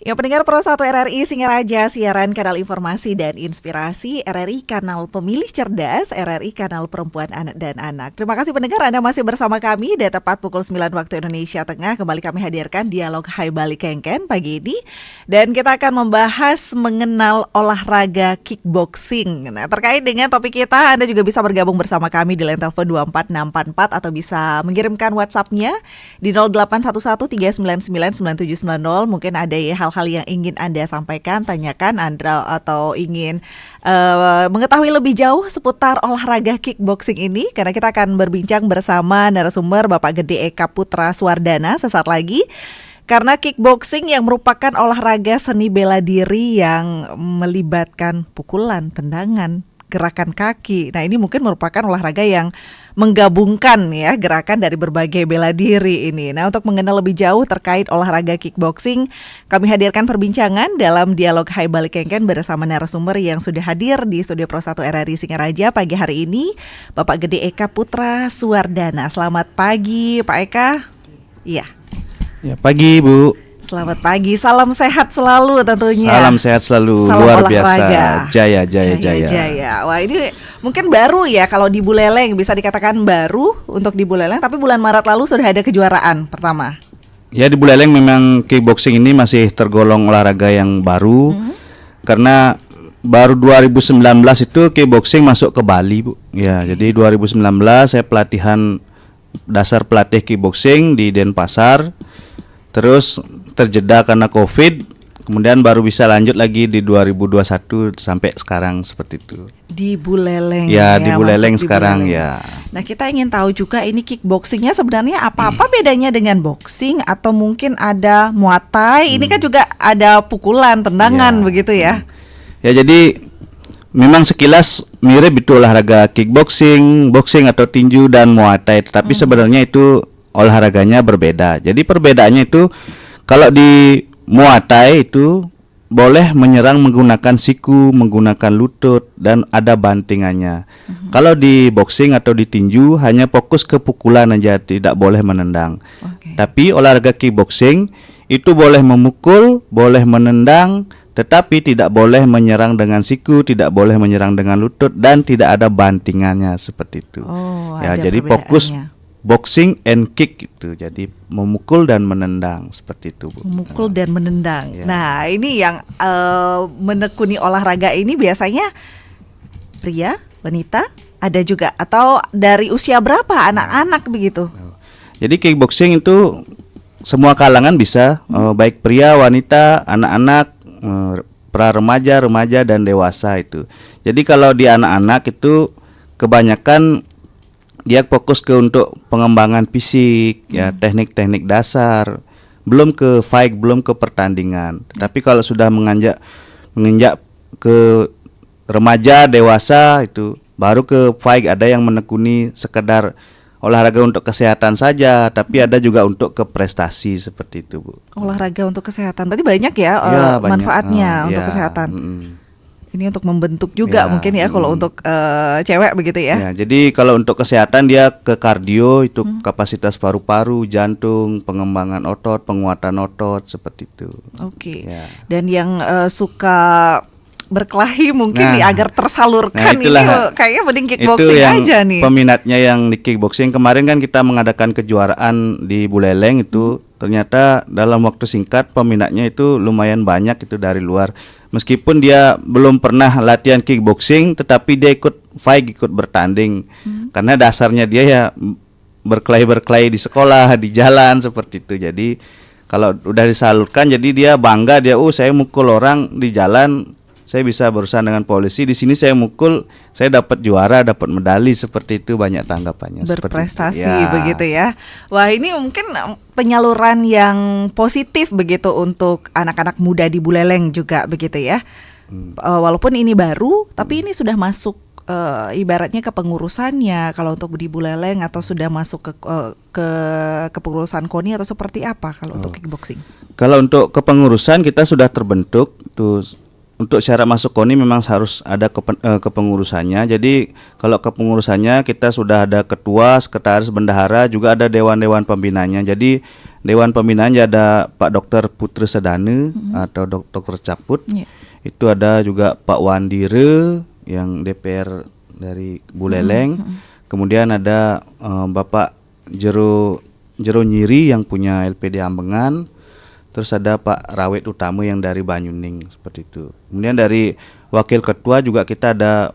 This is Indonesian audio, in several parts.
Ya, pendengar Pro 1 RRI Singaraja, siaran kanal informasi dan inspirasi, RRI kanal pemilih cerdas, RRI kanal perempuan dan anak. Terima kasih pendengar, Anda masih bersama kami. Dan tepat pukul 9 waktu Indonesia Tengah, kembali kami hadirkan dialog Hai Bali Kengken pagi ini. Dan kita akan membahas mengenal olahraga kickboxing. Nah, terkait dengan topik kita, Anda juga bisa bergabung bersama kami di line telepon 24644 atau bisa mengirimkan WhatsApp-nya di 0811 399 9790. Mungkin ada hal-hal yang ingin Anda sampaikan, tanyakan Anda, atau ingin mengetahui lebih jauh seputar olahraga kickboxing ini, karena kita akan berbincang bersama narasumber Bapak Gede Eka Putra Suwardana sesaat lagi. Karena kickboxing yang merupakan olahraga seni bela diri yang melibatkan pukulan, tendangan, gerakan kaki. Nah, ini mungkin merupakan olahraga yang menggabungkan ya gerakan dari berbagai bela diri ini. Nah, untuk mengenal lebih jauh terkait olahraga kickboxing, kami hadirkan perbincangan dalam dialog Hai Bali Kengken bersama narasumber yang sudah hadir di Studio Pro 1 RRI Singaraja pagi hari ini, Bapak Gede Eka Putra Suwardana. Selamat pagi, Pak Eka. Iya. Ya, pagi Bu. Selamat pagi, salam sehat selalu tentunya. Salam sehat selalu, salam luar olahraga. Biasa. Jaya. Wah, ini mungkin baru ya kalau di Buleleng, bisa dikatakan baru untuk di Buleleng, tapi bulan Maret lalu sudah ada kejuaraan pertama. Ya, di Buleleng memang kickboxing ini masih tergolong olahraga yang baru. Karena baru 2019 itu kickboxing masuk ke Bali, Bu. Ya, jadi 2019 saya pelatihan dasar pelatih kickboxing di Denpasar. Terus terjeda karena Covid, kemudian baru bisa lanjut lagi di 2021 sampai sekarang seperti itu. Di Buleleng ya di Buleleng sekarang Buleleng. Ya. Nah, kita ingin tahu juga ini kickboxingnya sebenarnya apa bedanya dengan boxing, atau mungkin ada Muay Thai. Ini kan juga ada pukulan, tendangan begitu ya. Ya, jadi memang sekilas mirip itu olahraga kickboxing, boxing atau tinju dan Muay Thai, tetapi sebenarnya itu olahraganya berbeda. Jadi perbedaannya itu kalau di Muay Thai itu boleh menyerang menggunakan siku, menggunakan lutut, dan ada bantingannya. Kalau di boxing atau di tinju hanya fokus ke pukulan aja, tidak boleh menendang. Tapi olahraga kickboxing itu boleh memukul, boleh menendang, tetapi tidak boleh menyerang dengan siku, tidak boleh menyerang dengan lutut, dan tidak ada bantingannya seperti itu. Ya, jadi fokus boxing and kick itu, jadi memukul dan menendang seperti itu, Bu. Memukul dan menendang. Ya. Nah, ini yang menekuni olahraga ini biasanya pria, wanita, ada juga, atau dari usia berapa, anak-anak begitu? Jadi kickboxing itu semua kalangan bisa, baik pria, wanita, anak-anak, pra remaja dan dewasa itu. Jadi kalau di anak-anak itu kebanyakan dia fokus ke untuk pengembangan fisik, ya, teknik-teknik dasar, belum ke fight, belum ke pertandingan. Tapi kalau sudah menginjak ke remaja, dewasa itu baru ke fight. Ada yang menekuni sekedar olahraga untuk kesehatan saja, tapi ada juga untuk ke prestasi seperti itu, Bu. Olahraga untuk kesehatan, berarti banyak ya, manfaatnya untuk kesehatan. Ini untuk membentuk juga mungkin ya kalau untuk cewek begitu ya. Jadi kalau untuk kesehatan dia ke kardio itu, kapasitas paru-paru, jantung, pengembangan otot, penguatan otot seperti itu. Ya. Dan yang suka berkelahi mungkin agar tersalurkan, ini kayaknya mending kickboxing aja nih. Peminatnya yang di kickboxing kemarin kan kita mengadakan kejuaraan di Buleleng itu, ternyata dalam waktu singkat peminatnya itu lumayan banyak itu dari luar. Meskipun dia belum pernah latihan kickboxing, tetapi dia ikut fight, ikut bertanding. Karena dasarnya dia ya berkelahi di sekolah, di jalan seperti itu. Jadi kalau udah disalurkan, jadi dia bangga, dia saya mukul orang di jalan, saya bisa berurusan dengan polisi. Di sini saya mukul, saya dapat juara, dapat medali, seperti itu, banyak tanggapannya. Berprestasi begitu ya. Wah, ini mungkin penyaluran yang positif begitu untuk anak-anak muda di Buleleng juga begitu ya. Walaupun ini baru, tapi ini sudah masuk ibaratnya ke pengurusannya kalau untuk di Buleleng, atau sudah masuk ke kepengurusan KONI, atau seperti apa kalau untuk kickboxing? Kalau untuk kepengurusan kita sudah terbentuk tuh. Untuk syarat masuk KONI memang harus ada kepengurusannya. Jadi kalau kepengurusannya kita sudah ada ketua, sekretaris, bendahara, juga ada dewan-dewan pembinanya. Jadi Dewan Pembinaannya ada Pak Dr. Putra Sedane atau Dr. Caput. Ya. Itu ada juga Pak Wandire yang DPR dari Buleleng. Kemudian ada Bapak Jero Nyiri yang punya LPD Ambengan. Terus ada Pak Rawit Utama yang dari Banyuning, seperti itu. Kemudian dari wakil ketua juga kita ada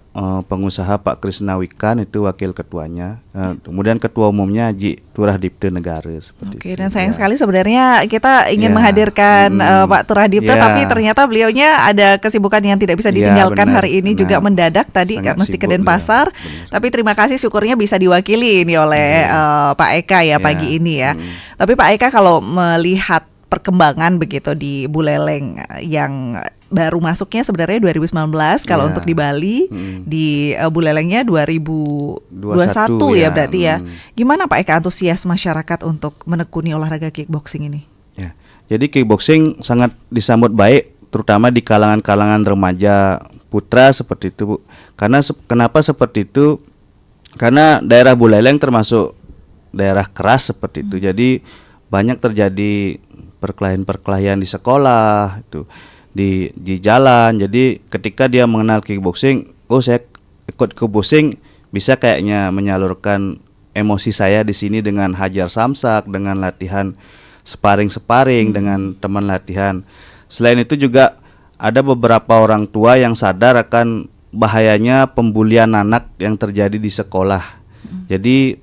pengusaha Pak Krisna Wikan, itu wakil ketuanya. Kemudian ketua umumnya Haji Turah Dipte Negara, seperti Oke, itu. dan sayang sekali sebenarnya kita ingin menghadirkan Pak Turah Dipte, tapi ternyata beliaunya ada kesibukan yang tidak bisa ditinggalkan hari ini, juga mendadak tadi mesti ke Denpasar. Tapi terima kasih, syukurnya bisa diwakili ini oleh Pak Eka ya pagi ini ya. Tapi Pak Eka, kalau melihat perkembangan begitu di Buleleng yang baru masuknya sebenarnya 2019 kalau untuk di Bali, di Bulelengnya 2021 ya berarti ya. Gimana Pak Eka antusias masyarakat untuk menekuni olahraga kickboxing ini? Ya. Jadi kickboxing sangat disambut baik terutama di kalangan-kalangan remaja putra seperti itu, Bu. Karena kenapa seperti itu? Karena daerah Buleleng termasuk daerah keras seperti itu. Jadi banyak terjadi perkelahian di sekolah, itu di jalan. Jadi ketika dia mengenal kickboxing, saya ikut kickboxing bisa kayaknya menyalurkan emosi saya di sini dengan hajar samsak, dengan latihan sparring dengan teman latihan. Selain itu juga ada beberapa orang tua yang sadar akan bahayanya pembulian anak yang terjadi di sekolah. Jadi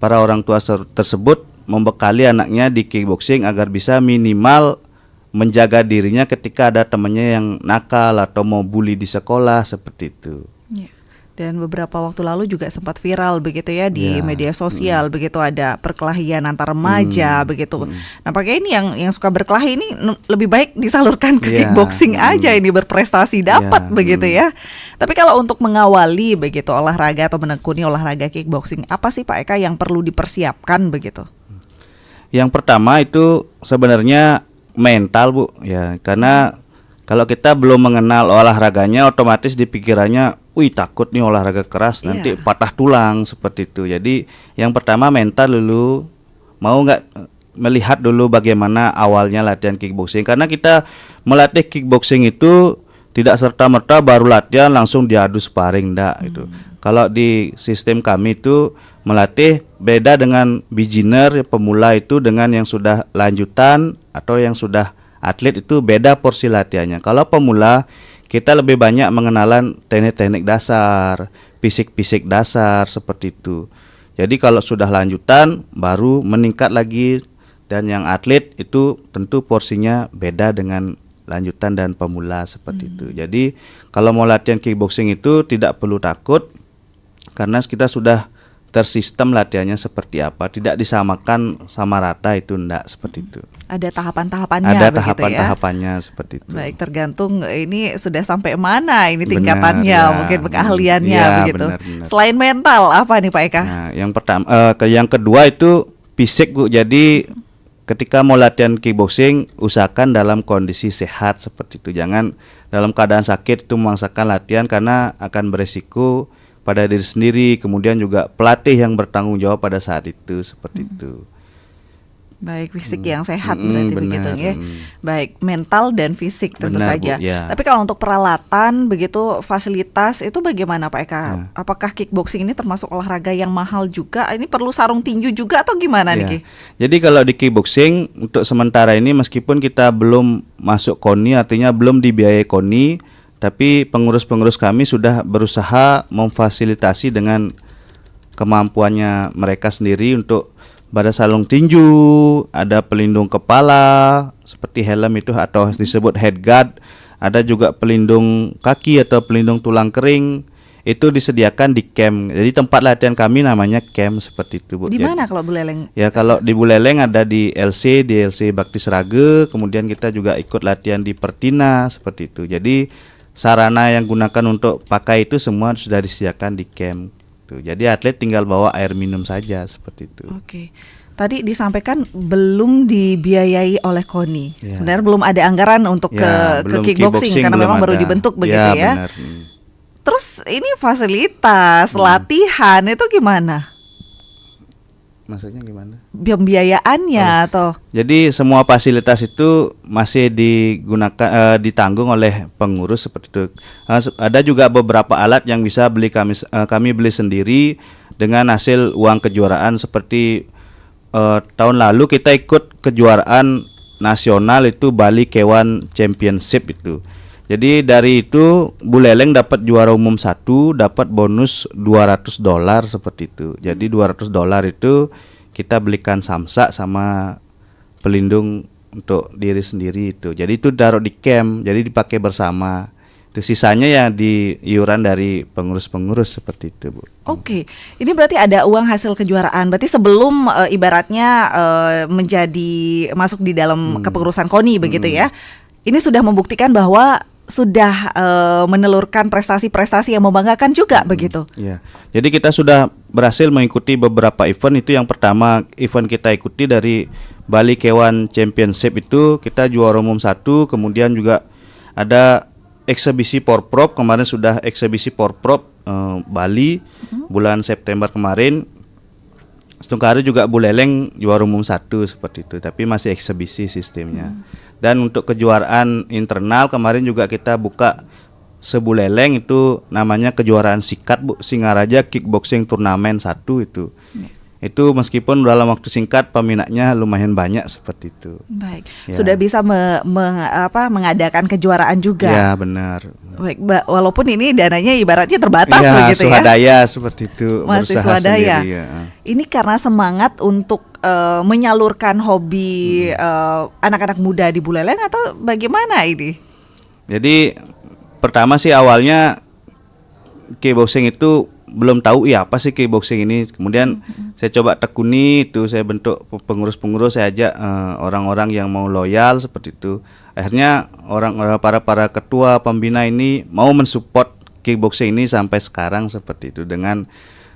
para orang tua tersebut membekali anaknya di kickboxing agar bisa minimal menjaga dirinya ketika ada temannya yang nakal atau mau bully di sekolah, seperti itu. Dan beberapa waktu lalu juga sempat viral begitu ya di media sosial, begitu ada perkelahian antar remaja begitu. Nampaknya ini yang suka berkelahi ini lebih baik disalurkan ke kickboxing aja, ini berprestasi dapat begitu ya. Tapi kalau untuk mengawali begitu olahraga atau menekuni olahraga kickboxing, apa sih Pak Eka yang perlu dipersiapkan begitu? Yang pertama itu sebenarnya mental, Bu, ya, karena kalau kita belum mengenal olahraganya, otomatis di pikirannya, takut nih olahraga keras, nanti patah tulang, seperti itu. Jadi yang pertama mental dulu, mau nggak melihat dulu bagaimana awalnya latihan kickboxing, karena kita melatih kickboxing itu tidak serta-merta baru latihan langsung diadu sparring, enggak itu. Kalau di sistem kami itu melatih beda dengan beginner, pemula itu dengan yang sudah lanjutan atau yang sudah atlet, itu beda porsi latihannya. Kalau pemula kita lebih banyak mengenalan teknik-teknik dasar, fisik-fisik dasar, seperti itu. Jadi kalau sudah lanjutan baru meningkat lagi, dan yang atlet itu tentu porsinya beda dengan lanjutan dan pemula, seperti itu. Jadi kalau mau latihan kickboxing itu tidak perlu takut, karena kita sudah tersistem latihannya seperti apa, tidak disamakan sama rata, itu enggak seperti itu. Ada tahapan-tahapannya. Ada tahapan-tahapannya seperti itu. Baik, tergantung ini sudah sampai mana ini tingkatannya, mungkin keahliannya begitu. Benar. Selain mental apa nih Pak Eka? Nah, yang pertama, yang kedua itu fisik, Bu. Jadi ketika mau latihan kickboxing usahakan dalam kondisi sehat, seperti itu. Jangan dalam keadaan sakit itu memaksakan latihan, karena akan beresiko pada diri sendiri, kemudian juga pelatih yang bertanggung jawab pada saat itu, seperti itu. Baik, fisik yang sehat berarti begitu ya. Baik, mental dan fisik tentu saja. Bu, ya. Tapi kalau untuk peralatan begitu, fasilitas itu bagaimana Pak Eka? Apakah kickboxing ini termasuk olahraga yang mahal juga? Ini perlu sarung tinju juga atau gimana nih Ki? Jadi kalau di kickboxing untuk sementara ini, meskipun kita belum masuk KONI, artinya belum dibiayai KONI, tapi pengurus-pengurus kami sudah berusaha memfasilitasi dengan kemampuannya mereka sendiri untuk pada sarung tinju, ada pelindung kepala seperti helm itu atau disebut head guard, ada juga pelindung kaki atau pelindung tulang kering, itu disediakan di camp. Jadi tempat latihan kami namanya camp, seperti itu, Bu. Di mana kalau Buleleng? Ya, kalau di Buleleng ada di LC Bakti Sraga, kemudian kita juga ikut latihan di Pertina, seperti itu. Jadi sarana yang gunakan untuk pakai itu semua sudah disediakan di camp. Jadi atlet tinggal bawa air minum saja, seperti itu. Oke. Tadi disampaikan belum dibiayai oleh KONI. Sebenarnya belum ada anggaran untuk ke kickboxing karena memang baru dibentuk begitu ya. Benar. Terus ini fasilitas latihan itu gimana? Maksudnya gimana? Pembiayaannya atau Jadi semua fasilitas itu masih digunakan ditanggung oleh pengurus seperti itu. Ada juga beberapa alat yang bisa kami beli sendiri dengan hasil uang kejuaraan seperti tahun lalu kita ikut kejuaraan nasional itu Bali Kewan Championship itu. Jadi dari itu Buleleng dapat juara umum 1, dapat bonus $200 seperti itu. Jadi $200 itu kita belikan samsak sama pelindung untuk diri sendiri itu. Jadi itu taruh di camp, jadi dipakai bersama. Itu sisanya ya di iuran dari pengurus-pengurus seperti itu, Bu. Oke, ini berarti ada uang hasil kejuaraan. Berarti sebelum ibaratnya menjadi masuk di dalam kepengurusan KONI begitu ya. Ini sudah membuktikan bahwa sudah menelurkan prestasi-prestasi yang membanggakan juga begitu. Iya. Jadi kita sudah berhasil mengikuti beberapa event. Itu yang pertama event kita ikuti dari Bali Kewan Championship itu kita juara umum 1, kemudian juga ada eksebisi Porprov, kemarin sudah eksebisi Porprov Bali bulan September kemarin. Setelah hari juga Buleleng juara umum 1 seperti itu, tapi masih eksebisi sistemnya. Dan untuk kejuaraan internal kemarin juga kita buka sebuleleng itu namanya kejuaraan sikat, Bu, Singaraja Kickboxing Turnamen 1 itu. Itu meskipun dalam waktu singkat peminatnya lumayan banyak seperti itu. Baik, Ya. sudah bisa mengadakan kejuaraan juga. Ya, benar. Baik, walaupun ini dananya ibaratnya terbatas Ya, begitu ya. swadaya seperti itu. Masih berusaha swadaya. sendiri, ya. Ini karena semangat untuk menyalurkan hobi anak-anak muda di Buleleng atau bagaimana ini? Jadi pertama sih awalnya kickboxing itu belum tahu ya apa sih kickboxing ini. Kemudian saya coba tekuni itu, saya bentuk pengurus-pengurus, saya ajak orang-orang yang mau loyal seperti itu. Akhirnya orang-orang para ketua pembina ini mau mensupport kickboxing ini sampai sekarang seperti itu. Dengan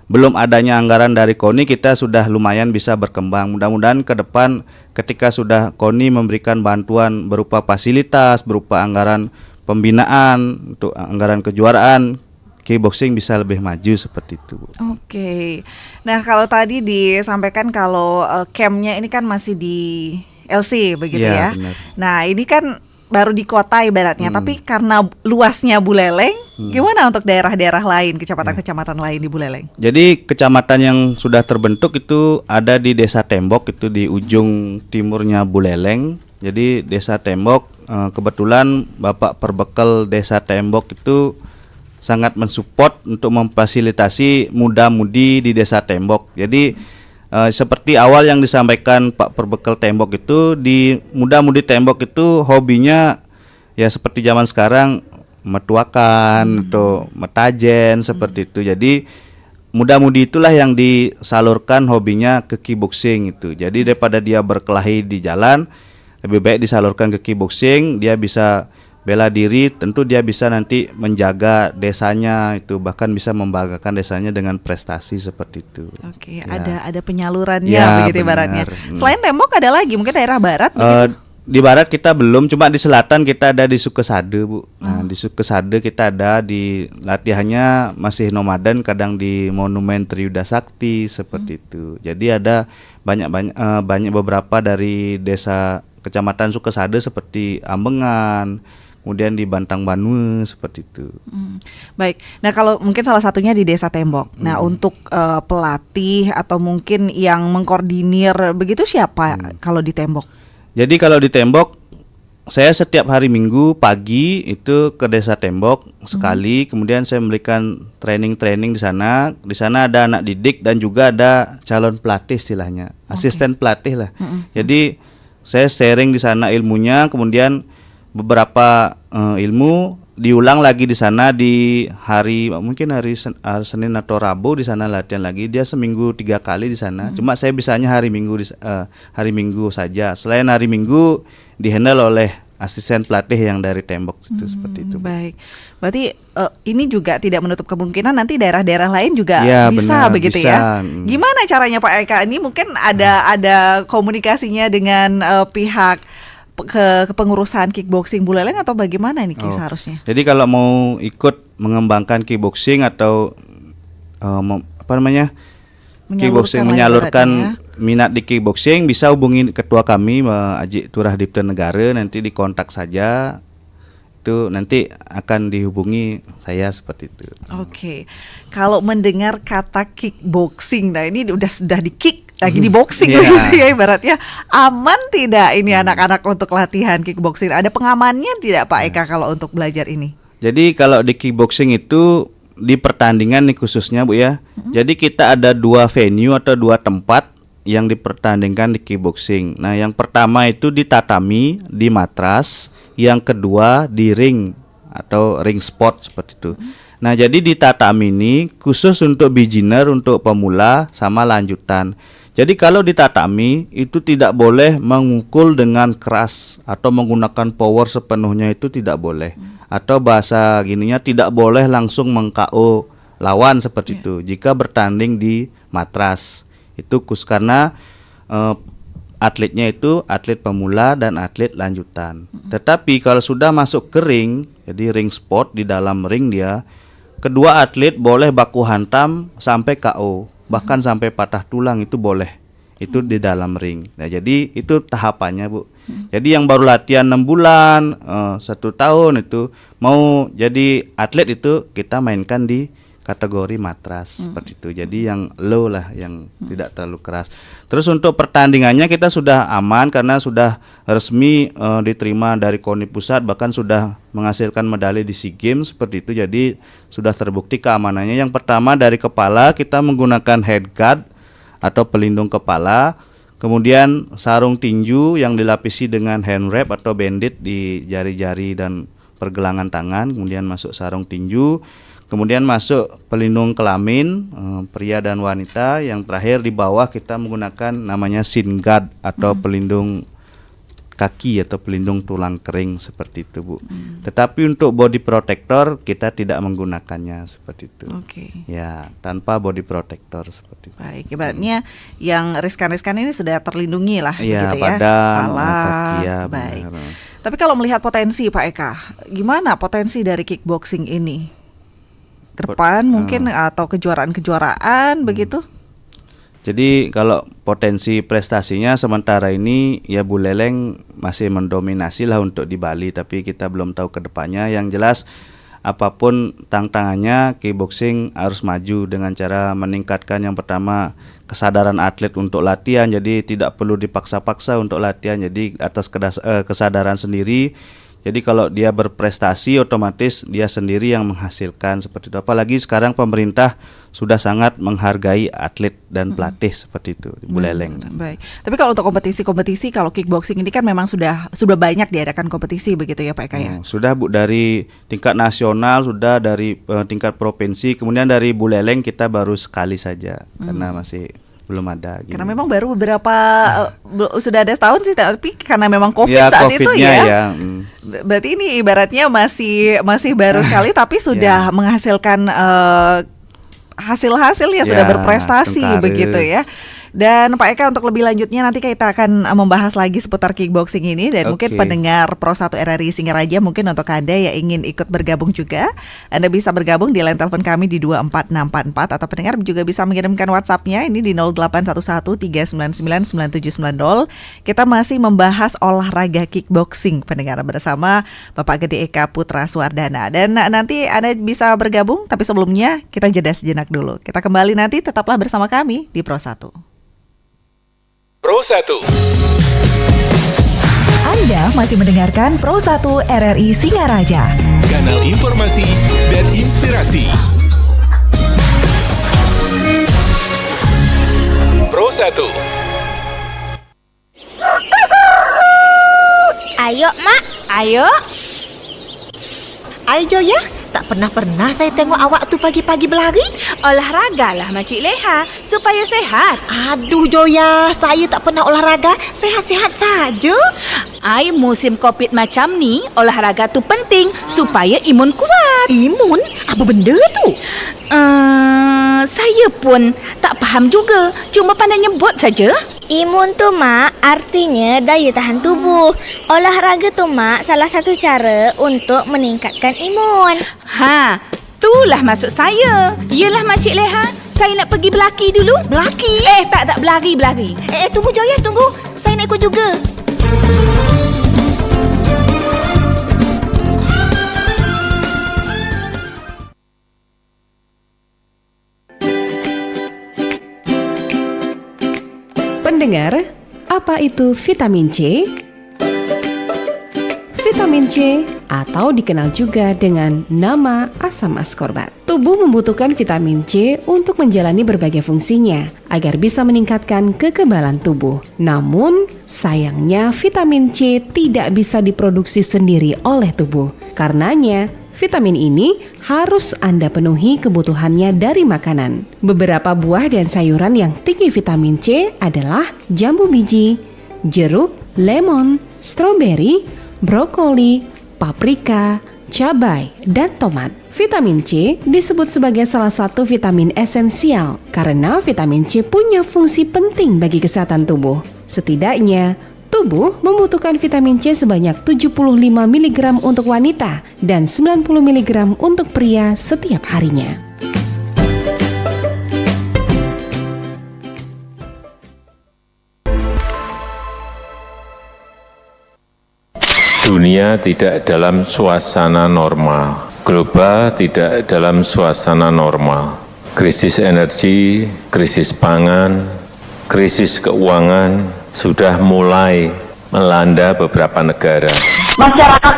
belum adanya anggaran dari KONI kita sudah lumayan bisa berkembang. Mudah-mudahan ke depan ketika sudah KONI memberikan bantuan berupa fasilitas, berupa anggaran pembinaan, untuk anggaran kejuaraan, kickboxing bisa lebih maju seperti itu, Bu. Oke. Nah, kalau tadi disampaikan kalau campnya ini kan masih di LC begitu ya. Benar. Nah, ini kan baru di kota ibaratnya, tapi karena luasnya Buleleng, gimana untuk daerah-daerah lain, kecamatan-kecamatan lain di Buleleng? Jadi kecamatan yang sudah terbentuk itu ada di Desa Tembok, itu di ujung timurnya Buleleng. Jadi Desa Tembok, kebetulan Bapak Perbekal Desa Tembok itu sangat mensupport untuk memfasilitasi muda-mudi di Desa Tembok. Jadi seperti awal yang disampaikan Pak Perbekal Tembok itu, di muda-mudi Tembok itu hobinya ya seperti zaman sekarang metuakan atau metajen seperti itu. Jadi muda-mudi itulah yang disalurkan hobinya ke kickboxing itu. Jadi daripada dia berkelahi di jalan, lebih baik disalurkan ke kickboxing. Dia bisa bela diri, tentu dia bisa nanti menjaga desanya itu, bahkan bisa membanggakan desanya dengan prestasi seperti itu. Oke, Ya. ada penyalurannya Ya, begitu benar. ibaratnya. Selain Tembok ada lagi mungkin daerah barat begitu. Di barat kita belum, cuma di selatan kita ada di Sukesade, Bu. Nah, di Sukesade kita ada, di latihannya masih nomaden, kadang di Monumen Triyuda Sakti seperti itu. Jadi ada banyak beberapa dari desa kecamatan Sukesade seperti Ambengan, kemudian di Bantang Banue seperti itu. Baik. Nah, kalau mungkin salah satunya di Desa Tembok. Nah, untuk pelatih atau mungkin yang mengkoordinir begitu siapa kalau di Tembok? Jadi kalau di Tembok, saya setiap hari Minggu pagi itu ke Desa Tembok sekali, kemudian saya memberikan training di sana. Di sana ada anak didik dan juga ada calon pelatih istilahnya, asisten pelatih lah. Jadi saya sharing di sana ilmunya, kemudian beberapa ilmu diulang lagi di sana di hari mungkin hari Senin atau Rabu, di sana latihan lagi. Dia seminggu 3 kali di sana. Cuma saya bisanya hari Minggu saja. Selain hari Minggu dihandle oleh asisten pelatih yang dari Tembok itu seperti itu. Baik. Berarti ini juga tidak menutup kemungkinan nanti daerah-daerah lain juga Ya, bisa benar, begitu bisa. ya. Gimana caranya Pak Eka? Ini mungkin ada komunikasinya dengan pihak kepengurusan kickboxing Buleleng atau bagaimana ini seharusnya? Jadi kalau mau ikut mengembangkan kickboxing atau kickboxing, menyalurkan minat di kickboxing, bisa hubungi ketua kami, Aji Turah Dipta Negara, nanti dikontak saja. Itu nanti akan dihubungi saya seperti itu. Oke. Kalau mendengar kata kickboxing, nah ini sudah di kick lagi di boxing ya ibaratnya. Aman tidak ini anak-anak untuk latihan kickboxing? Ada pengamannya tidak Pak Eka kalau untuk belajar ini? Jadi kalau di kickboxing itu di pertandingan nih khususnya Bu ya. Jadi kita ada 2 venue atau 2 tempat yang dipertandingkan di kickboxing. Nah, yang pertama itu di tatami, di matras, yang kedua di ring atau ring sport seperti itu. Nah, jadi di tatami ini khusus untuk beginner, untuk pemula sama lanjutan. Jadi kalau di tatami itu tidak boleh memukul dengan keras atau menggunakan power sepenuhnya, itu tidak boleh. Atau bahasa gininya, tidak boleh langsung meng-KO lawan seperti itu jika bertanding di matras. Itu karena atletnya itu atlet pemula dan atlet lanjutan. Tetapi kalau sudah masuk ke ring, jadi ring sport, di dalam ring dia, kedua atlet boleh baku hantam sampai KO, bahkan sampai patah tulang itu boleh. Itu di dalam ring. Nah, jadi itu tahapannya Bu. Jadi yang baru latihan 6 bulan, 1 tahun itu mau jadi atlet, itu kita mainkan di kategori matras seperti itu. Jadi yang low lah, yang tidak terlalu keras. Terus untuk pertandingannya kita sudah aman karena sudah resmi diterima dari KONI pusat, bahkan sudah menghasilkan medali di SEA Games seperti itu. Jadi sudah terbukti keamanannya. Yang pertama dari kepala kita menggunakan head guard atau pelindung kepala. Kemudian sarung tinju yang dilapisi dengan hand wrap atau bandit di jari-jari dan pergelangan tangan. Kemudian masuk sarung tinju. Kemudian masuk pelindung kelamin pria dan wanita. Yang terakhir di bawah kita menggunakan namanya shin guard atau pelindung kaki atau pelindung tulang kering seperti itu Bu. Tetapi untuk body protector kita tidak menggunakannya seperti itu. Ya, tanpa body protector seperti itu. Baik, ibaratnya yang riskan-riskan ini sudah terlindungi lah ya, begitu badan, ya. Kepala, kaki ya. Baik. Benar. Tapi kalau melihat potensi Pak Eka, gimana potensi dari kickboxing ini? Ke depan mungkin atau kejuaraan-kejuaraan begitu? Jadi kalau potensi prestasinya sementara ini ya Bu Leleng masih mendominasi lah untuk di Bali, tapi kita belum tahu ke depannya. Yang jelas apapun tantangannya, kickboxing harus maju dengan cara meningkatkan yang pertama kesadaran atlet untuk latihan. Jadi tidak perlu dipaksa-paksa untuk latihan, jadi atas kesadaran sendiri. Jadi kalau dia berprestasi otomatis dia sendiri yang menghasilkan seperti itu. Apalagi sekarang pemerintah sudah sangat menghargai atlet dan pelatih seperti itu, Bu Leleng. Baik. Tapi kalau untuk kompetisi kalau kickboxing ini kan memang sudah banyak diadakan kompetisi begitu ya Pak Eka ya? Sudah Bu, dari tingkat nasional, sudah dari tingkat provinsi, kemudian dari Bu Leleng kita baru sekali saja karena masih belum ada. Gini. Karena memang baru beberapa sudah ada setahun sih, tapi karena memang COVID saat itu ya. Berarti ini ibaratnya masih baru sekali, tapi sudah menghasilkan hasil-hasil ya, sudah berprestasi begitu ya. Dan Pak Eka, untuk lebih lanjutnya nanti kita akan membahas lagi seputar kickboxing ini. Dan mungkin pendengar Pro 1 RRI Singaraja, mungkin untuk Anda yang ingin ikut bergabung juga, Anda bisa bergabung di line telepon kami di 24644. Atau pendengar juga bisa mengirimkan WhatsApp-nya ini di 0811399990. Kita masih membahas olahraga kickboxing pendengar bersama Bapak Gede Eka Putra Suwardana. Dan nanti Anda bisa bergabung, tapi sebelumnya kita jeda sejenak dulu. Kita kembali nanti, tetaplah bersama kami di Pro 1. Pro 1. Anda masih mendengarkan Pro 1 RRI Singaraja, Kanal informasi dan inspirasi. Pro 1. Ayo, Mak. Ayo. Ayo Joya, tak pernah saya tengok awak tu pagi-pagi berlari. Olahraga lah Makcik Leha supaya sehat. Aduh Joya, saya tak pernah olahraga, sehat-sehat saja. Ai musim COVID macam ni, olahraga tu penting supaya imun kuat. Imun? Apa benda tu? Saya pun tak faham juga, cuma pandai nyebut saja. Imun tu Mak, artinya daya tahan tubuh. Olahraga tu Mak, salah satu cara untuk meningkatkan imun. Itulah maksud saya. Yelah Makcik Leha, Saya nak pergi belaki dulu. Belaki? Tak berlari. Tunggu Joya, tunggu. Saya nak ikut juga. Pendengar, apa itu vitamin C? Vitamin C atau dikenal juga dengan nama asam askorbat. Tubuh membutuhkan vitamin C untuk menjalani berbagai fungsinya agar bisa meningkatkan kekebalan tubuh. Namun, sayangnya vitamin C tidak bisa diproduksi sendiri oleh tubuh. Karenanya, vitamin ini harus Anda penuhi kebutuhannya dari makanan. Beberapa buah dan sayuran yang tinggi vitamin C adalah jambu biji, jeruk, lemon, stroberi, brokoli, paprika, cabai, dan tomat. Vitamin C disebut sebagai salah satu vitamin esensial karena vitamin C punya fungsi penting bagi kesehatan tubuh. Setidaknya, tubuh membutuhkan vitamin C sebanyak 75 mg untuk wanita dan 90 mg untuk pria setiap harinya. Dunia tidak dalam suasana normal, global tidak dalam suasana normal. Krisis energi, krisis pangan, krisis keuangan sudah mulai melanda beberapa negara. Masyarakat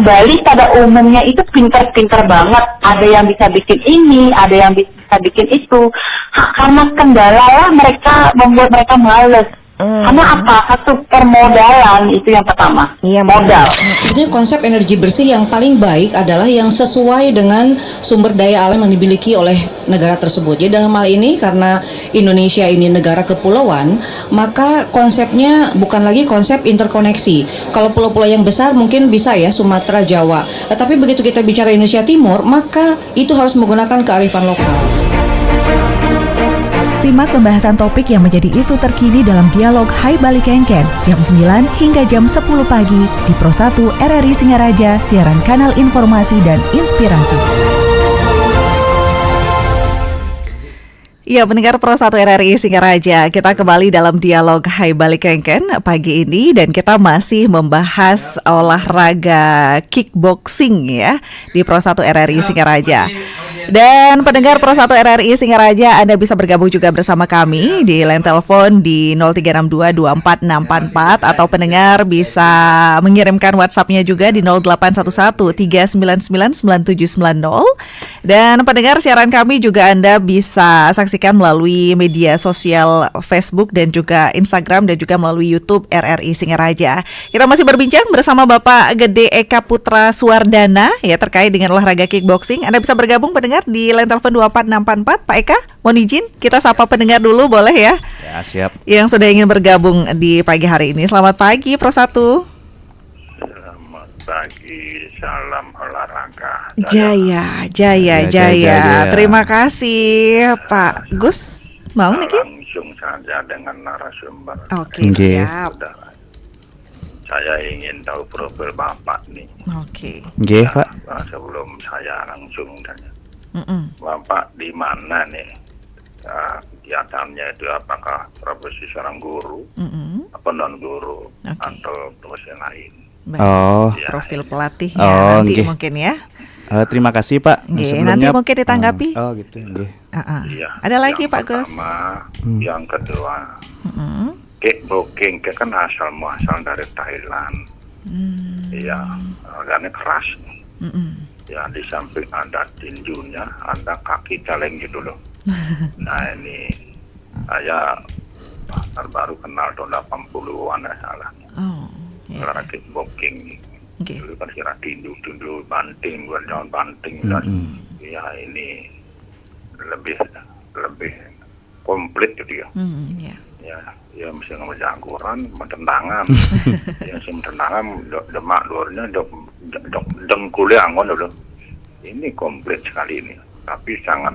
Bali pada umumnya itu pintar-pintar banget. Ada yang bisa bikin ini, ada yang bisa bikin itu. Karena kendala lah mereka membuat mereka males. Karena apa? Satu permodalan itu yang pertama. Iya, modal. Sebetulnya konsep energi bersih yang paling baik adalah yang sesuai dengan sumber daya alam yang dimiliki oleh negara tersebut. Jadi dalam hal ini karena Indonesia ini negara kepulauan, maka konsepnya bukan lagi konsep interkoneksi. Kalau pulau-pulau yang besar mungkin bisa ya Sumatera, Jawa. Tapi begitu kita bicara Indonesia Timur, maka itu harus menggunakan kearifan lokal. Simak pembahasan topik yang menjadi isu terkini dalam dialog Hai Bali Kengken jam 9 hingga jam 10 pagi di Pro 1 RRI Singaraja, siaran kanal informasi dan inspirasi. Ya, pendengar Pro 1 RRI Singaraja, kita kembali dalam dialog Hai Bali Kengken pagi ini dan kita masih membahas olahraga kickboxing ya di Pro 1 RRI Singaraja. Dan pendengar Pro 1 RRI Singaraja, Anda bisa bergabung juga bersama kami di line telepon di 0362244644 atau pendengar bisa mengirimkan WhatsApp-nya juga di 081139999790. Dan pendengar siaran kami juga Anda bisa saksikan melalui media sosial Facebook dan juga Instagram dan juga melalui YouTube RRI Singaraja. Kita masih berbincang bersama Bapak Gede Eka Putra Suwardana ya terkait dengan olahraga kickboxing. Anda bisa bergabung pendengar di line telepon 24644. Pak Eka, mohon izin kita sapa pendengar dulu boleh ya? Ya, siap. Yang sudah ingin bergabung di pagi hari ini. Selamat pagi Pro 1. Selamat pagi, salam olahraga. Jaya. Terima kasih Pak Gus. Mau nih? Langsung saja dengan narasumber. Oke, siap. Saya ingin tahu profil Bapak nih. Oke. Nggih, Pak. Sebelum saya langsung tanya. Bapak di mana nih? Kegiatannya itu apakah profesi seorang guru, apa non guru, atau profesi lain? Baik. Ya. Profil pelatih ya nanti mungkin ya. Terima kasih Pak. Nanti mungkin ditanggapi. Gitu. Iya. Ada lagi Pak Gus? Yang kedua, kickboxing kan asal muasal dari Thailand. Iya, orangnya keras. Ya di samping ada tinjunya, ada kaki celeng gitu loh. Nah ini saya baru kenal tahun 80-an ya salah. Karena kickboxing dulu kan kira tinju banting, bukan banting dan ya ini lebih komplit gitu ya. Ya mesti ngomong jangkuran, mentendangan. Ya mentendangan demak luarnya dengkulnya angon dulu. Ini komplit sekali ini. Tapi sangat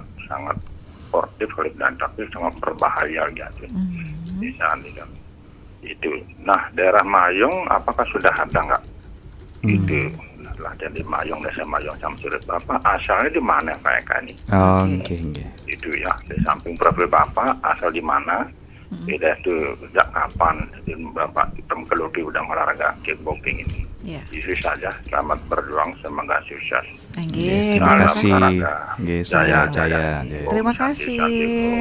sportif dan tapi sangat berbahaya gitu. Misalnya itu. Nah, daerah Mayung apakah sudah ada nggak? Itu latihan di Mayong, desa Mayong Samsurit. Bapak asalnya di mana Pak Eka ini? Oh, nggih. Itu ya, di samping profil Bapak asal di mana? Tidak itu sejak kapan Bapak menggeluti bidang olahraga kickboxing ini? Itu saja. Selamat berjuang, semoga sukses. Terima kasih. Jaya. Terima kasih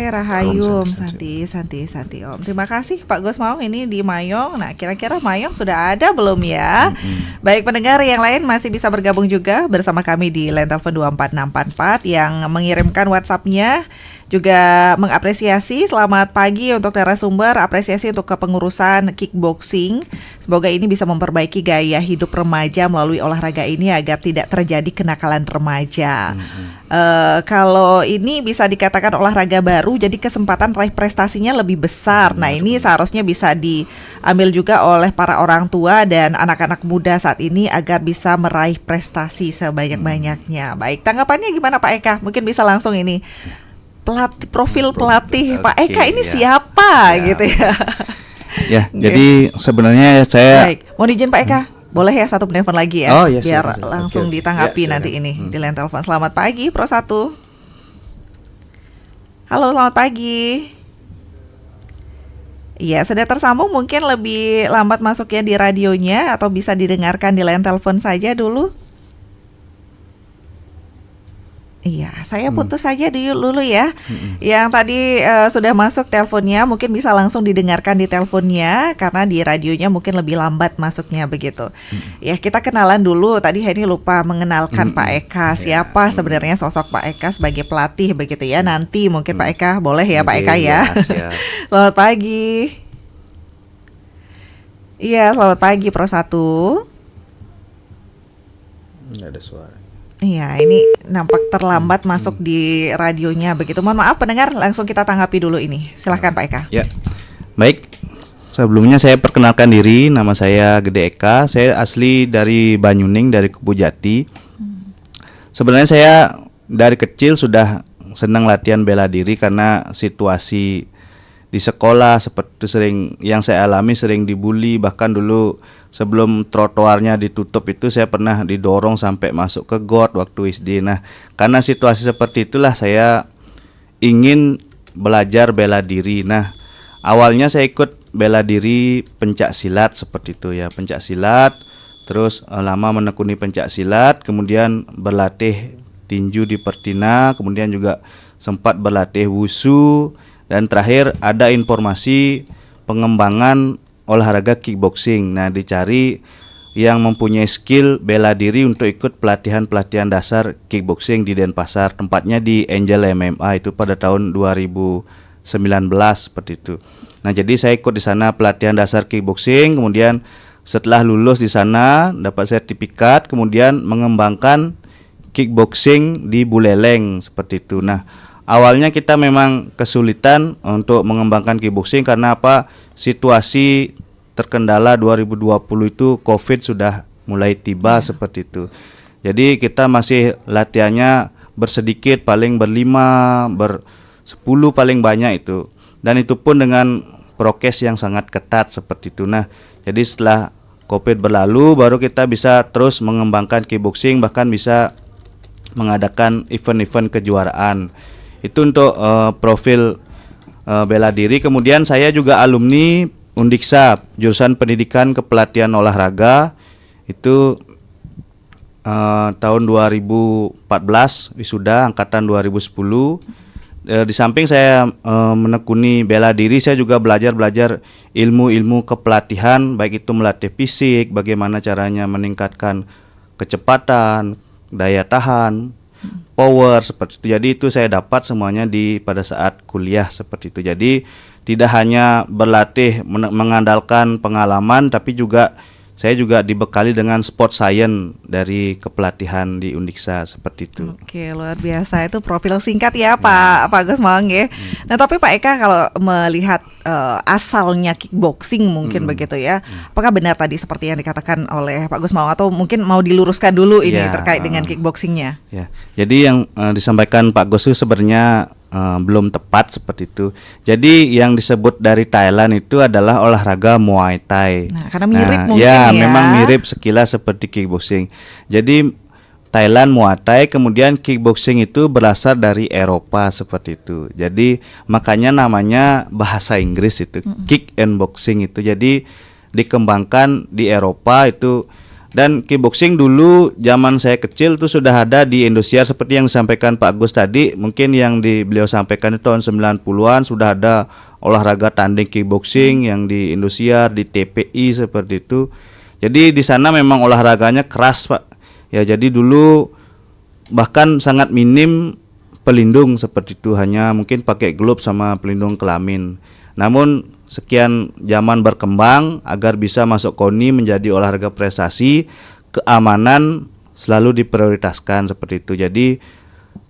Rahayu Santi Om. Terima kasih Pak Gus Maung ini di Mayong. Nah, kira-kira Mayong sudah ada belum ya? Baik, pendengar yang lain masih bisa bergabung juga bersama kami di line telepon 24644 yang mengirimkan WhatsApp-nya. Juga mengapresiasi selamat pagi untuk narasumber, apresiasi untuk kepengurusan kickboxing. Semoga ini bisa memperbaiki gaya hidup remaja melalui olahraga ini agar tidak terjadi kenakalan remaja. Kalau ini bisa dikatakan olahraga baru, jadi kesempatan raih prestasinya lebih besar. Nah, ini seharusnya bisa diambil juga oleh para orang tua dan anak-anak muda saat ini agar bisa meraih prestasi sebanyak-banyaknya. Baik, tanggapannya gimana Pak Eka? Mungkin bisa langsung ini. Profil pelatih Pak Eka ini siapa gitu ya? Ya, jadi sebenarnya saya. Baik, mau izin Pak Eka, boleh ya satu penelpon lagi ya, biar langsung ditanggapi nanti ini di line telepon. Selamat pagi Pro 1. Halo, selamat pagi. Iya, sudah tersambung, mungkin lebih lambat masuknya di radionya atau bisa didengarkan di line telepon saja dulu. Iya, saya putus saja dulu ya. Yang tadi sudah masuk teleponnya, mungkin bisa langsung didengarkan di teleponnya karena di radionya mungkin lebih lambat masuknya begitu. Ya, kita kenalan dulu. Tadi Henny lupa mengenalkan Pak Eka. Siapa sebenarnya sosok Pak Eka sebagai pelatih begitu ya? Nanti mungkin Pak Eka boleh ya Pak Eka ya. Selamat pagi. Iya, selamat pagi Pro 1. Nggak ada suara. Iya, ini nampak terlambat masuk di radionya begitu. Mohon maaf pendengar, langsung kita tanggapi dulu ini. Silahkan Pak Eka. Ya, baik. Sebelumnya saya perkenalkan diri, nama saya Gede Eka. Saya asli dari Banyuning, dari Kebujati. Sebenarnya saya dari kecil sudah senang latihan bela diri karena situasi di sekolah seperti yang saya alami sering dibully, bahkan dulu sebelum trotoarnya ditutup itu saya pernah didorong sampai masuk ke got waktu SD. Nah, karena situasi seperti itulah saya ingin belajar bela diri. Nah, awalnya saya ikut bela diri pencak silat seperti itu ya, pencak silat. Terus lama menekuni pencak silat, kemudian berlatih tinju di Pertina, kemudian juga sempat berlatih wushu. Dan terakhir ada informasi pengembangan olahraga kickboxing. Nah, dicari yang mempunyai skill bela diri untuk ikut pelatihan dasar kickboxing di Denpasar. Tempatnya di Angel MMA itu pada tahun 2019 seperti itu. Nah, jadi saya ikut di sana pelatihan dasar kickboxing. Kemudian setelah lulus di sana dapat sertifikat, kemudian mengembangkan kickboxing di Buleleng seperti itu. Nah, awalnya kita memang kesulitan untuk mengembangkan kickboxing karena apa? Situasi terkendala 2020 itu Covid sudah mulai tiba seperti itu. Jadi kita masih latihannya bersedikit, paling berlima, 10 paling banyak itu. Dan itu pun dengan prokes yang sangat ketat seperti itu. Nah, jadi setelah Covid berlalu baru kita bisa terus mengembangkan kickboxing, bahkan bisa mengadakan event-event kejuaraan. Itu untuk profil bela diri. Kemudian saya juga alumni Undiksa, jurusan pendidikan kepelatihan olahraga. Itu tahun 2014 wisuda angkatan 2010. Di samping saya menekuni bela diri, saya juga belajar ilmu-ilmu kepelatihan, baik itu melatih fisik, bagaimana caranya meningkatkan kecepatan, daya tahan, power seperti itu. Jadi itu saya dapat semuanya pada saat kuliah seperti itu. Jadi tidak hanya berlatih mengandalkan pengalaman, tapi juga saya juga dibekali dengan sport science dari kepelatihan di Undiksa seperti itu. Oke, luar biasa. Itu profil singkat ya Pak Gus Maung ya. Nah, tapi Pak Eka kalau melihat asalnya kickboxing mungkin begitu ya. Apakah benar tadi seperti yang dikatakan oleh Pak Gus Maung, atau mungkin mau diluruskan dulu ini terkait dengan kickboxingnya? Ya. Jadi yang disampaikan Pak Gus itu sebenarnya belum tepat seperti itu. Jadi yang disebut dari Thailand itu adalah olahraga Muay Thai. Nah, karena mirip mungkin ya. Memang mirip sekilas seperti kickboxing. Jadi Thailand Muay Thai, kemudian kickboxing itu berasal dari Eropa seperti itu. Jadi makanya namanya bahasa Inggris itu kick and boxing itu. Jadi dikembangkan di Eropa itu. Dan kickboxing dulu zaman saya kecil itu sudah ada di Indonesia seperti yang disampaikan Pak Agus tadi. Mungkin yang beliau sampaikan itu tahun 90-an sudah ada olahraga tanding kickboxing yang di Indonesia, di TPI seperti itu. Jadi di sana memang olahraganya keras, Pak. Ya, jadi dulu bahkan sangat minim pelindung seperti itu, hanya mungkin pakai glove sama pelindung kelamin. Namun sekian zaman berkembang agar bisa masuk KONI menjadi olahraga prestasi, keamanan selalu diprioritaskan seperti itu. Jadi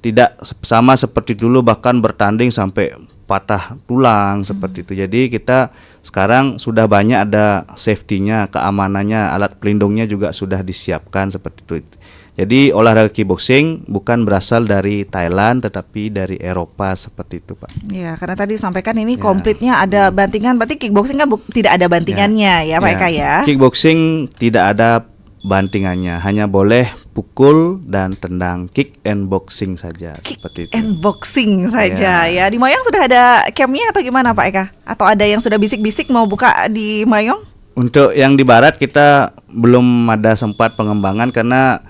tidak sama seperti dulu bahkan bertanding sampai patah tulang seperti itu. Jadi kita sekarang sudah banyak ada safety-nya, keamanannya, alat pelindungnya juga sudah disiapkan seperti itu. Jadi olahraga kickboxing bukan berasal dari Thailand tetapi dari Eropa seperti itu, Pak. Ya, karena tadi sampaikan ini komplitnya ada bantingan, berarti kickboxing kan tidak ada bantingannya ya Pak Eka ya. Kickboxing tidak ada bantingannya, hanya boleh pukul dan tendang, kick and boxing saja seperti itu. And boxing saja ya. Di Mayong sudah ada campnya atau gimana Pak Eka? Atau ada yang sudah bisik-bisik mau buka di Mayong? Untuk yang di barat kita belum ada sempat pengembangan karena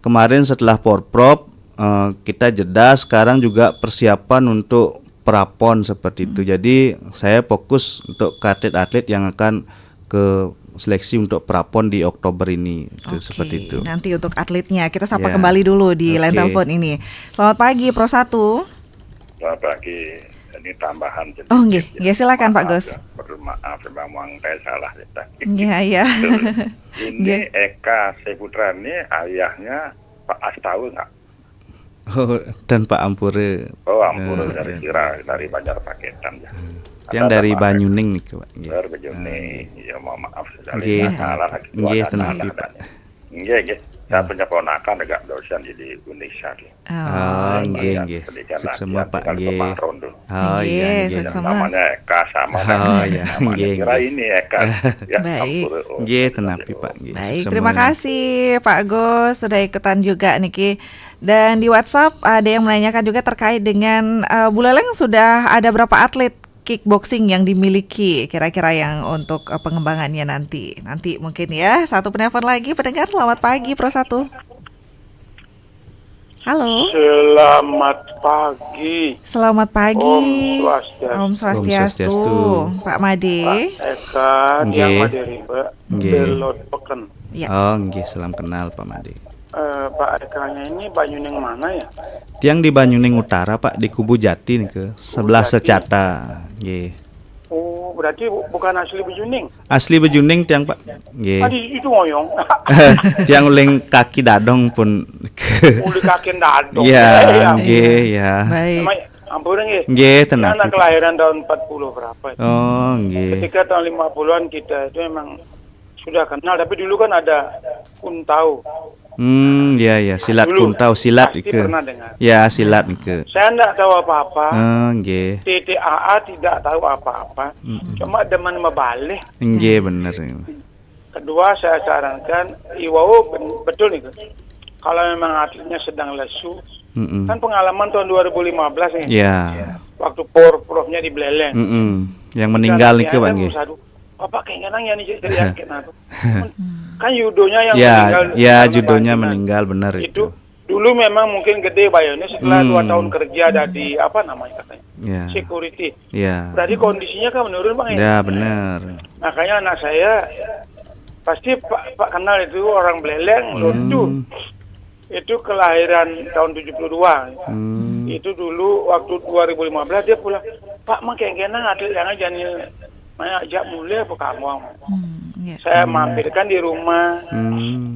kemarin setelah Porprov kita jeda, sekarang juga persiapan untuk prapon seperti itu. Jadi saya fokus untuk atlet-atlet yang akan ke seleksi untuk prapon di Oktober ini. Seperti itu. Nanti untuk atletnya kita sapa kembali dulu di line telepon ini. Selamat pagi Pro 1. Selamat pagi. Ini tambahan. Oh nggih, silakan Pak Gus. Maaf memang saya salah tadi. Iya. Ini Eka Seputra ini ayahnya Pak Astawa nggak? Oh, dan Pak Ampure. Oh, Ampure dari Banjar Paketan ya. Yang dari Banyuning nih, Pak. Dari Banyuning. Ya mohon maaf Nggih. salah. Nggih, tenapi Pak. Nggih. Saya punya ponakan agak dosen di Indonesia. Nggih. Sukses semua Pak. Nggih. Oh iya, namanya Eka sama. Oh iya, nggih. Kira ini Eka. Ya, baik. Nggih, tenapi Pak. Baik, terima kasih Pak Gus sudah ikutan juga Niki. Dan di WhatsApp ada yang menanyakan juga terkait dengan Buleleng sudah ada berapa atlet kickboxing yang dimiliki kira-kira yang untuk pengembangannya nanti mungkin ya. Satu penelpon lagi pendengar. Selamat pagi Pro 1. Halo. Selamat pagi. Selamat pagi. Om Swastiastu. Pak Made. Pak Eka, yang Made Rimba, Belot Peken. Ya. Oh, nggih, salam kenal Pak Made. Pak Ekanya ini Banyuning mana ya? Yang di Banyuning Utara Pak, di Kubu Jati nih ke sebelah Secata. Nggih. Oh, berarti bukan asli Banyuning. Asli Banyuning tiang Pak. Nggih. Tadi itu ngoyong. Tiang uling kaki dadong pun. Uli kaki dadong. Iya, nggih ya. Baik. Ampun nggih. Nggih, tenang. Anak kelahiran tahun 40 berapa itu. Oh, nggih. Ketika tahun 50-an kita itu memang sudah kenal, tapi dulu kan ada Kuntau. Ya, silat dulu, kuntau, silat Ike. Ya, silat Ike. Saya enggak tahu apa-apa. Nggih. TTAA tidak tahu apa-apa. Cuma demen membalik. Nggih, bener. Kedua, saya sarankan Iwau betul nih. Kalau memang atletnya sedang lesu, kan pengalaman tahun 2015 nih. Ya. Waktu Porprov-nya di Beleleng. Yang meninggal nih Pak nggih. Bapak kayaknya nang nih jadi yakin aku. Kan judonya yang meninggal. Ya, judonya meninggal benar itu. Dulu memang mungkin gede bayarnya setelah 2 tahun kerja ada di apa namanya katanya? Security. Ya. Berarti kondisinya kan menurun Bang ya? Ya, benar. Makanya anak saya pasti Pak kenal itu orang Beleleng, Lodu. Itu kelahiran tahun 72. Itu dulu waktu 2015 dia pulang, "Pak, mah kayaknya atlet yang aja nih ajak mulai apa kamu?" Saya mampirkan di rumah,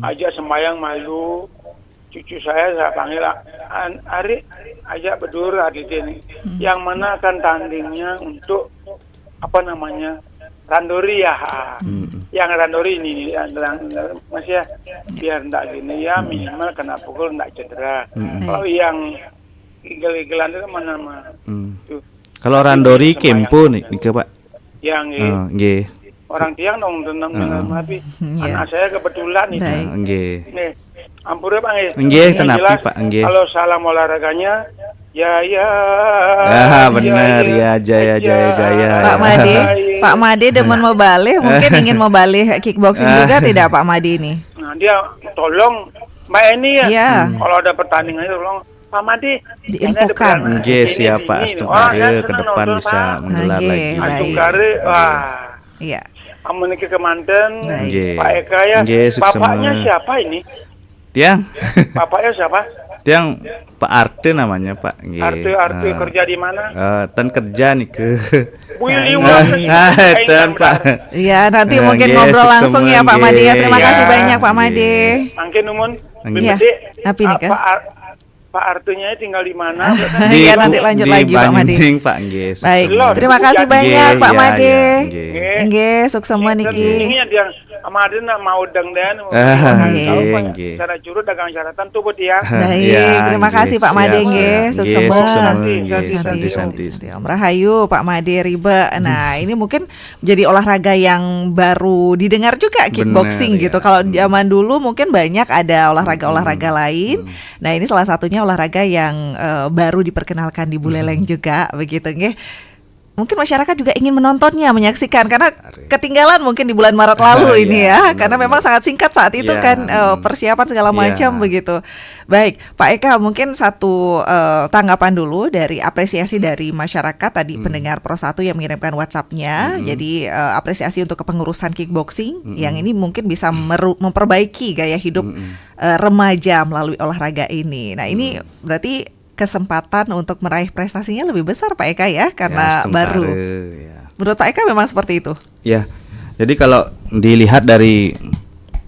ajak sembahyang malu, cucu saya panggil, "Ari, ajak berdur atlet ini, yang mana akan tandingnya untuk apa namanya randori ya, yang randori ini, masih ya, biar enggak gini ya minimal kena pukul enggak cedera. Kalau yang igel-igelan itu mana-mana. Tuh. Kalau Randori Kempo nih ke Pak. Yang Nggih. orang tiang dong tenang tapi anak saya kebetulan itu. Nggih. Nih, ampun ya Pak nggih. Nggih, Yang kenapa jelas, Pak? Nggih. Kalau salam olahraganya ya Benar ya, jaya. Pak Made demen mau balik, mungkin ingin mau balik kickboxing juga tidak Pak Made ini? Nah, dia tolong Mbak Eni ya. Iya. Kalau ada pertandingan itu tolong Pak Made diinfokan. Nggih, siap Pak Astungkare ke depan bisa menggelar lagi. Astungkare, wah. Iya. Amun ke Kemanten, Nggih. Pak Eka ya. Nggih, Bapaknya suksema. siapa ini? Tiang. Bapaknya siapa? Tiang Pak Arte namanya Pak. Nggih. Arte kerja di mana? Tan kerja nih ke. Tan Pak. Iya, nanti mungkin ngobrol langsung ya Pak Made ya. Terima kasih banyak Pak Made. Mungkin numun. Iya. Tapi nih kan. Pak Artunya tinggal di mana? Iya, nanti lanjut lagi Pak Made. Pak nggih. Baik. Terima kasih banyak Pak Made. Nggih. Nggih, suksema niki. Ini yang Amadin mau deng-den. Nggih. Cara curut dagang syaratan tuh buat ya. Baik, terima kasih Pak Made nggih. Suksema. Santi. Om Rahayu, Pak Made Riba. Nah, ini mungkin jadi olahraga yang baru didengar juga kickboxing gitu. Kalau zaman dulu mungkin banyak ada olahraga-olahraga lain. Nah, ini salah satunya olahraga yang baru diperkenalkan di Buleleng juga begitu nggih. Mungkin masyarakat juga ingin menontonnya, menyaksikan karena ketinggalan mungkin di bulan Maret lalu ini ya, karena memang sangat singkat saat itu kan persiapan segala macam begitu. Baik, Pak Eka mungkin satu tanggapan dulu dari apresiasi dari masyarakat tadi pendengar Pro 1 yang mengirimkan WhatsApp-nya. Jadi apresiasi untuk kepengurusan kickboxing yang ini mungkin bisa memperbaiki gaya hidup remaja melalui olahraga ini. Nah, ini berarti kesempatan untuk meraih prestasinya lebih besar Pak Eka ya karena baru. Menurut Pak Eka memang seperti itu. Ya. Jadi kalau dilihat dari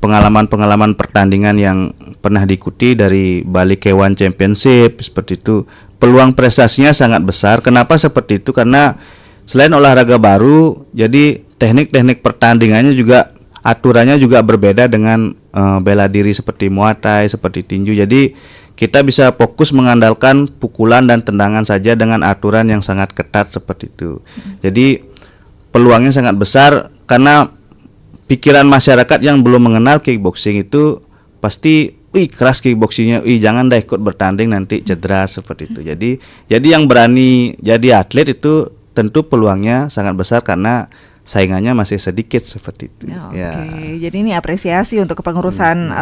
pengalaman-pengalaman pertandingan yang pernah diikuti dari Bali K1 Championship seperti itu, peluang prestasinya sangat besar. Kenapa seperti itu? Karena selain olahraga baru, jadi teknik-teknik pertandingannya juga aturannya juga berbeda dengan bela diri seperti Muay Thai, seperti tinju. Jadi kita bisa fokus mengandalkan pukulan dan tendangan saja dengan aturan yang sangat ketat seperti itu. Jadi peluangnya sangat besar karena pikiran masyarakat yang belum mengenal kickboxing itu pasti, keras kickboxingnya, jangan dah ikut bertanding nanti cedera seperti itu. Jadi yang berani jadi atlet itu tentu peluangnya sangat besar karena saingannya masih sedikit seperti itu. Oke, jadi ini apresiasi untuk kepengurusan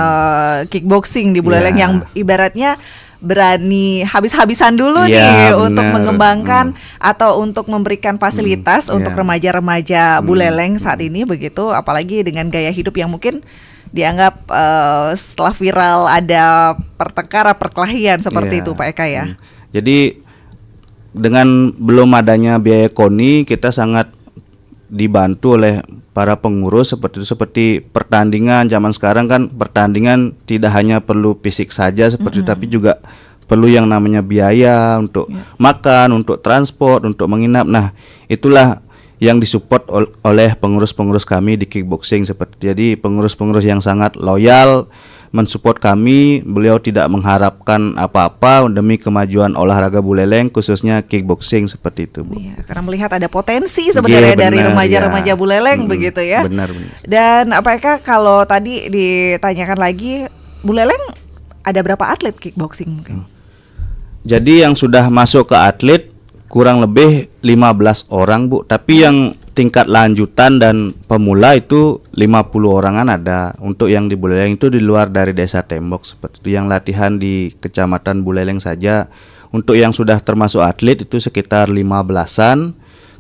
kickboxing di Buleleng yang ibaratnya berani habis-habisan dulu nih untuk mengembangkan atau untuk memberikan fasilitas untuk remaja-remaja Buleleng saat ini begitu, apalagi dengan gaya hidup yang mungkin dianggap setelah viral ada pertengkaran, perkelahian seperti itu Pak Eka ya. Jadi dengan belum adanya biaya KONI kita sangat dibantu oleh para pengurus seperti itu. Seperti pertandingan zaman sekarang kan pertandingan tidak hanya perlu fisik saja seperti itu, tapi juga perlu yang namanya biaya untuk makan, untuk transport, untuk menginap. Nah, itulah yang disupport oleh pengurus-pengurus kami di kickboxing seperti. Jadi pengurus-pengurus yang sangat loyal mensupport kami. Beliau tidak mengharapkan apa-apa demi kemajuan olahraga Buleleng khususnya kickboxing seperti itu, Bu. Iya, karena melihat ada potensi sebenarnya dari remaja-remaja Buleleng begitu ya. Benar. Dan apakah kalau tadi ditanyakan lagi Buleleng ada berapa atlet kickboxing mungkin? Jadi yang sudah masuk ke atlet kurang lebih 15 orang, Bu. Tapi yang tingkat lanjutan dan pemula itu 50 orangan ada. Untuk yang di Buleleng itu di luar dari Desa Tembok seperti itu. Yang latihan di Kecamatan Buleleng saja. Untuk yang sudah termasuk atlet itu sekitar 15-an.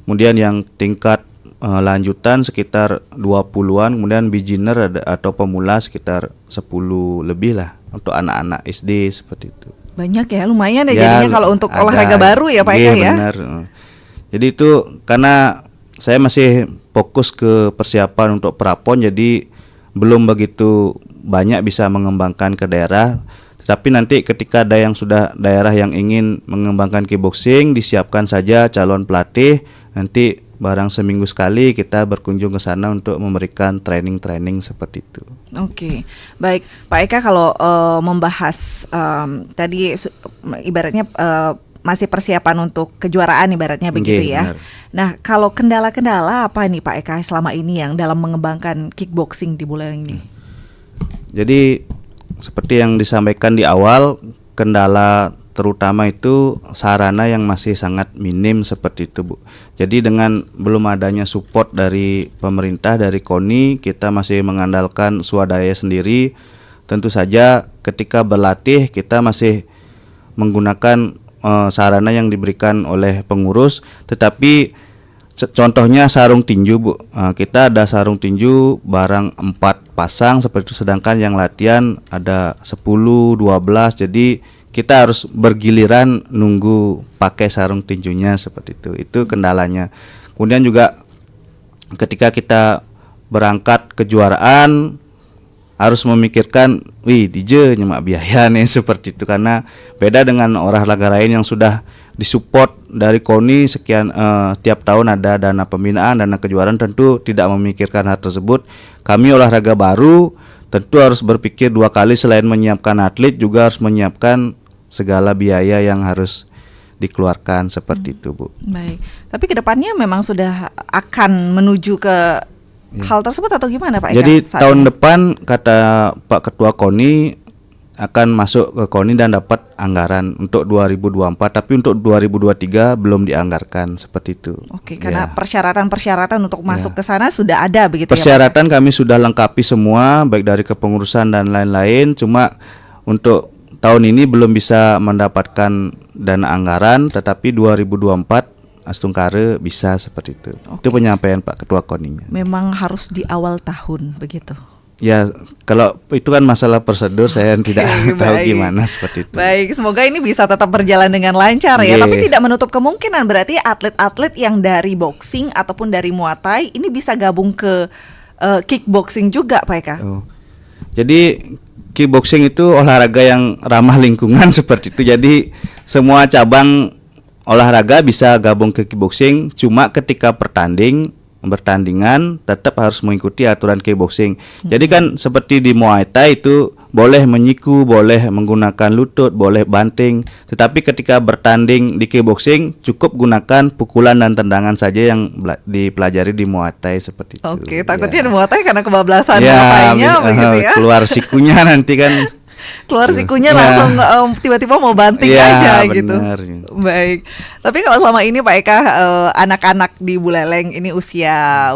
Kemudian yang tingkat lanjutan sekitar 20-an. Kemudian beginner atau pemula sekitar 10 lebih lah untuk anak-anak SD seperti itu. Banyak ya, lumayan ya jadinya kalau untuk olahraga baru ya Pak Eka ya. Benar. Jadi itu karena saya masih fokus ke persiapan untuk prapon, jadi belum begitu banyak bisa mengembangkan ke daerah. Tapi nanti ketika ada yang sudah daerah yang ingin mengembangkan kickboxing, disiapkan saja calon pelatih, nanti barang seminggu sekali kita berkunjung ke sana untuk memberikan training-training seperti itu. Oke, baik Pak Eka, kalau membahas tadi ibaratnya masih persiapan untuk kejuaraan ibaratnya begitu ya. Benar. Nah, kalau kendala-kendala apa nih Pak Eka selama ini yang dalam mengembangkan kickboxing di Buleleng ini? Jadi seperti yang disampaikan di awal, kendala terutama itu sarana yang masih sangat minim seperti itu, Bu. Jadi dengan belum adanya support dari pemerintah, dari KONI, kita masih mengandalkan swadaya sendiri. Tentu saja ketika berlatih kita masih menggunakan sarana yang diberikan oleh pengurus, tetapi contohnya sarung tinju, Bu. Kita ada sarung tinju barang 4 pasang seperti itu, sedangkan yang latihan ada 10, 12. Jadi kita harus bergiliran nunggu pakai sarung tinjunya seperti itu. Itu kendalanya. Kemudian juga ketika kita berangkat kejuaraan harus memikirkan, DJ nyemak biaya nih seperti itu, karena beda dengan olahraga lain yang sudah disupport dari KONI sekian tiap tahun ada dana pembinaan, dana kejuaraan, tentu tidak memikirkan hal tersebut. Kami olahraga baru tentu harus berpikir 2 kali, selain menyiapkan atlet juga harus menyiapkan segala biaya yang harus dikeluarkan seperti itu, Bu. Baik, tapi kedepannya memang sudah akan menuju ke hal tersebut atau gimana Pak Eka? Jadi tahun depan kata Pak Ketua KONI akan masuk ke KONI dan dapat anggaran untuk 2024, tapi untuk 2023 belum dianggarkan seperti itu. Oke, karena persyaratan-persyaratan untuk masuk ke sana sudah ada begitu persyaratan ya Pak? Kami sudah lengkapi semua, baik dari kepengurusan dan lain-lain, cuma untuk tahun ini belum bisa mendapatkan dana anggaran, tetapi 2024 Astungkare bisa seperti itu. Itu penyampaian Pak Ketua KONI-nya. Memang harus di awal tahun begitu. Ya, kalau itu kan masalah prosedur, saya tidak tahu gimana seperti itu. Baik, semoga ini bisa tetap berjalan dengan lancar ya. Tapi tidak menutup kemungkinan berarti atlet-atlet yang dari boxing ataupun dari Muay Thai ini bisa gabung ke kickboxing juga, Pak Eka. Jadi kickboxing itu olahraga yang ramah lingkungan seperti itu. Jadi semua cabang olahraga bisa gabung ke kickboxing, cuma ketika pertandingan tetap harus mengikuti aturan kickboxing. Jadi kan seperti di Muay Thai itu boleh menyiku, boleh menggunakan lutut, boleh banting. Tetapi ketika bertanding di kickboxing cukup gunakan pukulan dan tendangan saja yang dipelajari di Muay Thai seperti itu. Oke, takutnya di Muay Thai karena kebablasan Muay Thai-nya begitu ya. Keluar sikunya nanti kan. Keluar sikunya langsung tiba-tiba mau banting aja gitu. Baik. Tapi kalau selama ini Pak Eka, anak-anak di Buleleng ini usia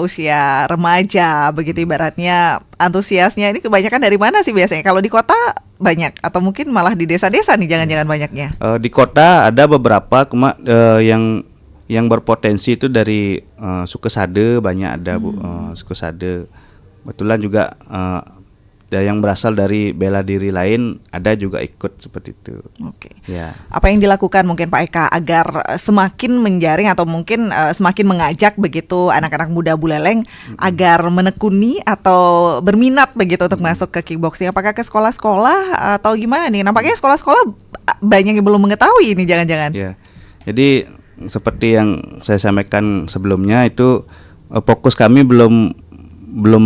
remaja begitu ibaratnya, antusiasnya ini kebanyakan dari mana sih biasanya? Kalau di kota banyak atau mungkin malah di desa-desa nih jangan-jangan banyaknya? Di kota ada beberapa yang berpotensi itu dari Sukesade banyak ada, Bu. Sukesade. Kebetulan juga yang berasal dari bela diri lain ada juga ikut seperti itu. Oke. Ya. Apa yang dilakukan mungkin Pak Eka agar semakin menjaring atau mungkin semakin mengajak begitu anak-anak muda Buleleng agar menekuni atau berminat begitu untuk masuk ke kickboxing? Apakah ke sekolah-sekolah atau gimana nih? Nampaknya sekolah-sekolah banyak yang belum mengetahui ini jangan-jangan. Ya. Jadi seperti yang saya sampaikan sebelumnya itu fokus kami belum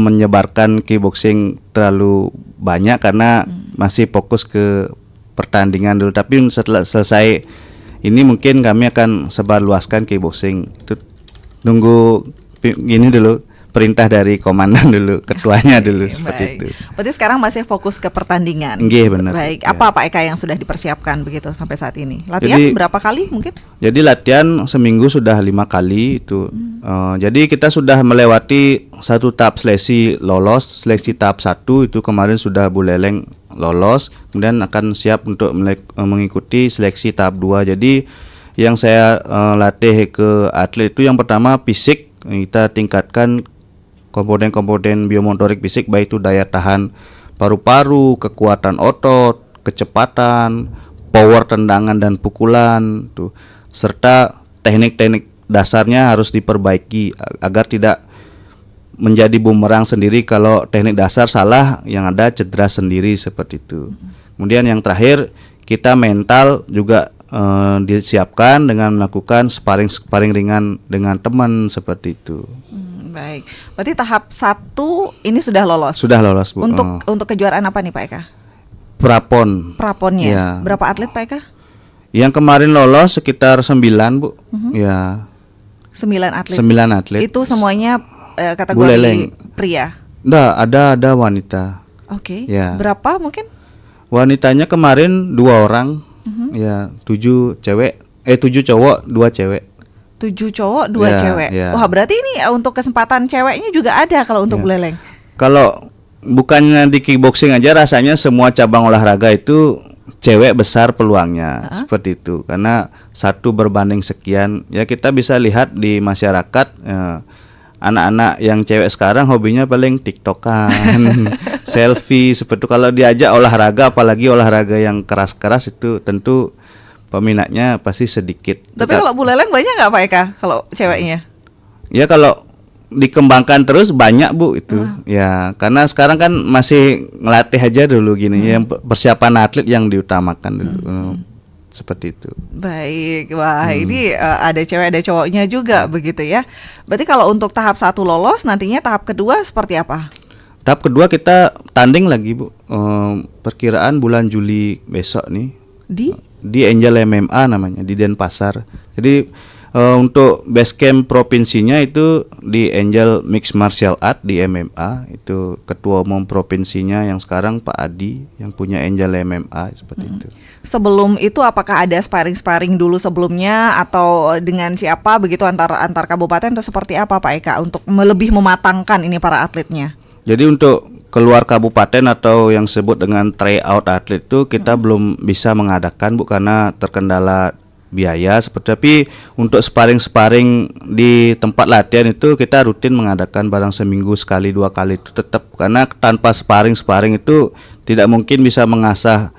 menyebarkan kickboxing terlalu banyak karena masih fokus ke pertandingan dulu. Tapi setelah selesai ini mungkin kami akan sebarluaskan kickboxing. Itu tunggu ini dulu, perintah dari komandan dulu, ketuanya dulu seperti itu. Berarti sekarang masih fokus ke pertandingan. Benar. Baik, apa Pak Eka yang sudah dipersiapkan begitu sampai saat ini? Latihan berapa kali mungkin? Jadi latihan seminggu sudah 5 kali itu. Jadi kita sudah melewati satu tahap seleksi lolos, seleksi tahap 1 itu kemarin sudah Buleleng lolos, kemudian akan siap untuk mengikuti seleksi tahap 2. Jadi yang saya latih ke atlet itu yang pertama fisik, kita tingkatkan komponen-komponen biomotorik fisik, baik itu daya tahan paru-paru, kekuatan otot, kecepatan, power tendangan dan pukulan tuh, serta teknik-teknik dasarnya harus diperbaiki agar tidak menjadi bumerang sendiri. Kalau teknik dasar salah, yang ada cedera sendiri seperti itu. Kemudian yang terakhir, kita mental juga disiapkan dengan melakukan sparring ringan dengan teman seperti itu. Baik, berarti tahap 1 ini sudah lolos. Sudah lolos, Bu. Untuk kejuaraan apa nih Pak Eka? Ya. Praponnya. Berapa atlet Pak Eka? Yang kemarin lolos sekitar 9, Bu. Ya. 9 atlet. 9 atlet. Itu semuanya kategori Buleleng. pria. Enggak, ada wanita. Oke. Ya. Berapa mungkin? Wanitanya kemarin 2 orang. Ya, 7 cowok, 2 cewek. 7 cowok, 2 cewek. Ya. Wah, berarti ini untuk kesempatan ceweknya juga ada kalau untuk buleleng. Kalau bukannya di kickboxing aja, rasanya semua cabang olahraga itu cewek besar peluangnya, seperti itu. Karena 1 berbanding sekian. Ya, kita bisa lihat di masyarakat, anak-anak yang cewek sekarang hobinya paling tiktokan, selfie seperti itu. Kalau diajak olahraga, apalagi olahraga yang keras-keras, itu tentu peminatnya pasti sedikit. Tapi kalau buleleng banyak nggak Pak Eka kalau ceweknya? Ya, kalau dikembangkan terus banyak, Bu, itu. Ya, karena sekarang kan masih ngelatih aja dulu gini, yang persiapan atlet yang diutamakan dulu. Seperti itu. Baik, wah ini ada cewek ada cowoknya juga begitu ya. Berarti kalau untuk tahap 1 lolos, nantinya tahap kedua seperti apa? Tahap kedua kita tanding lagi, Bu. Perkiraan bulan Juli besok nih. Di Angel MMA namanya, di Denpasar. Jadi untuk base camp provinsinya itu di Angel Mixed Martial Art di MMA. Itu ketua umum provinsinya yang sekarang Pak Adi yang punya Angel MMA seperti itu. Sebelum itu apakah ada sparring dulu sebelumnya atau dengan siapa begitu antar kabupaten atau seperti apa Pak Eka untuk lebih mematangkan ini para atletnya? Jadi untuk keluar kabupaten atau yang disebut dengan tryout atlet itu kita belum bisa mengadakan, Bu, karena terkendala biaya seperti. Tapi untuk sparring di tempat latihan itu kita rutin mengadakan barang seminggu sekali 2 kali itu tetap, karena tanpa sparring itu tidak mungkin bisa mengasah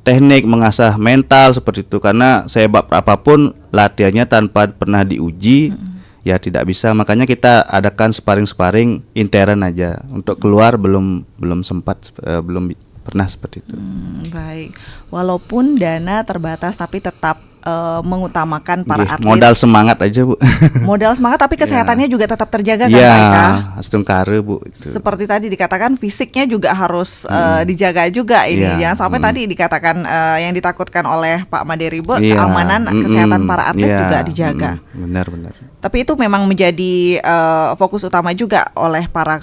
teknik, mengasah mental seperti itu, karena sehebat apapun latihannya tanpa pernah diuji ya tidak bisa. Makanya kita adakan sparring intern aja. Untuk keluar belum sempat, belum pernah seperti itu. Baik, walaupun dana terbatas tapi tetap mengutamakan para atlet. Modal semangat aja, Bu. Modal semangat tapi kesehatannya juga tetap terjaga kan Pak Eka? Iya, astungkare, Bu. Itu. Seperti tadi dikatakan fisiknya juga harus dijaga juga ini. Jangan sampai tadi dikatakan yang ditakutkan oleh Pak Maderibo, keamanan kesehatan para atlet juga dijaga. Benar. Tapi itu memang menjadi fokus utama juga oleh para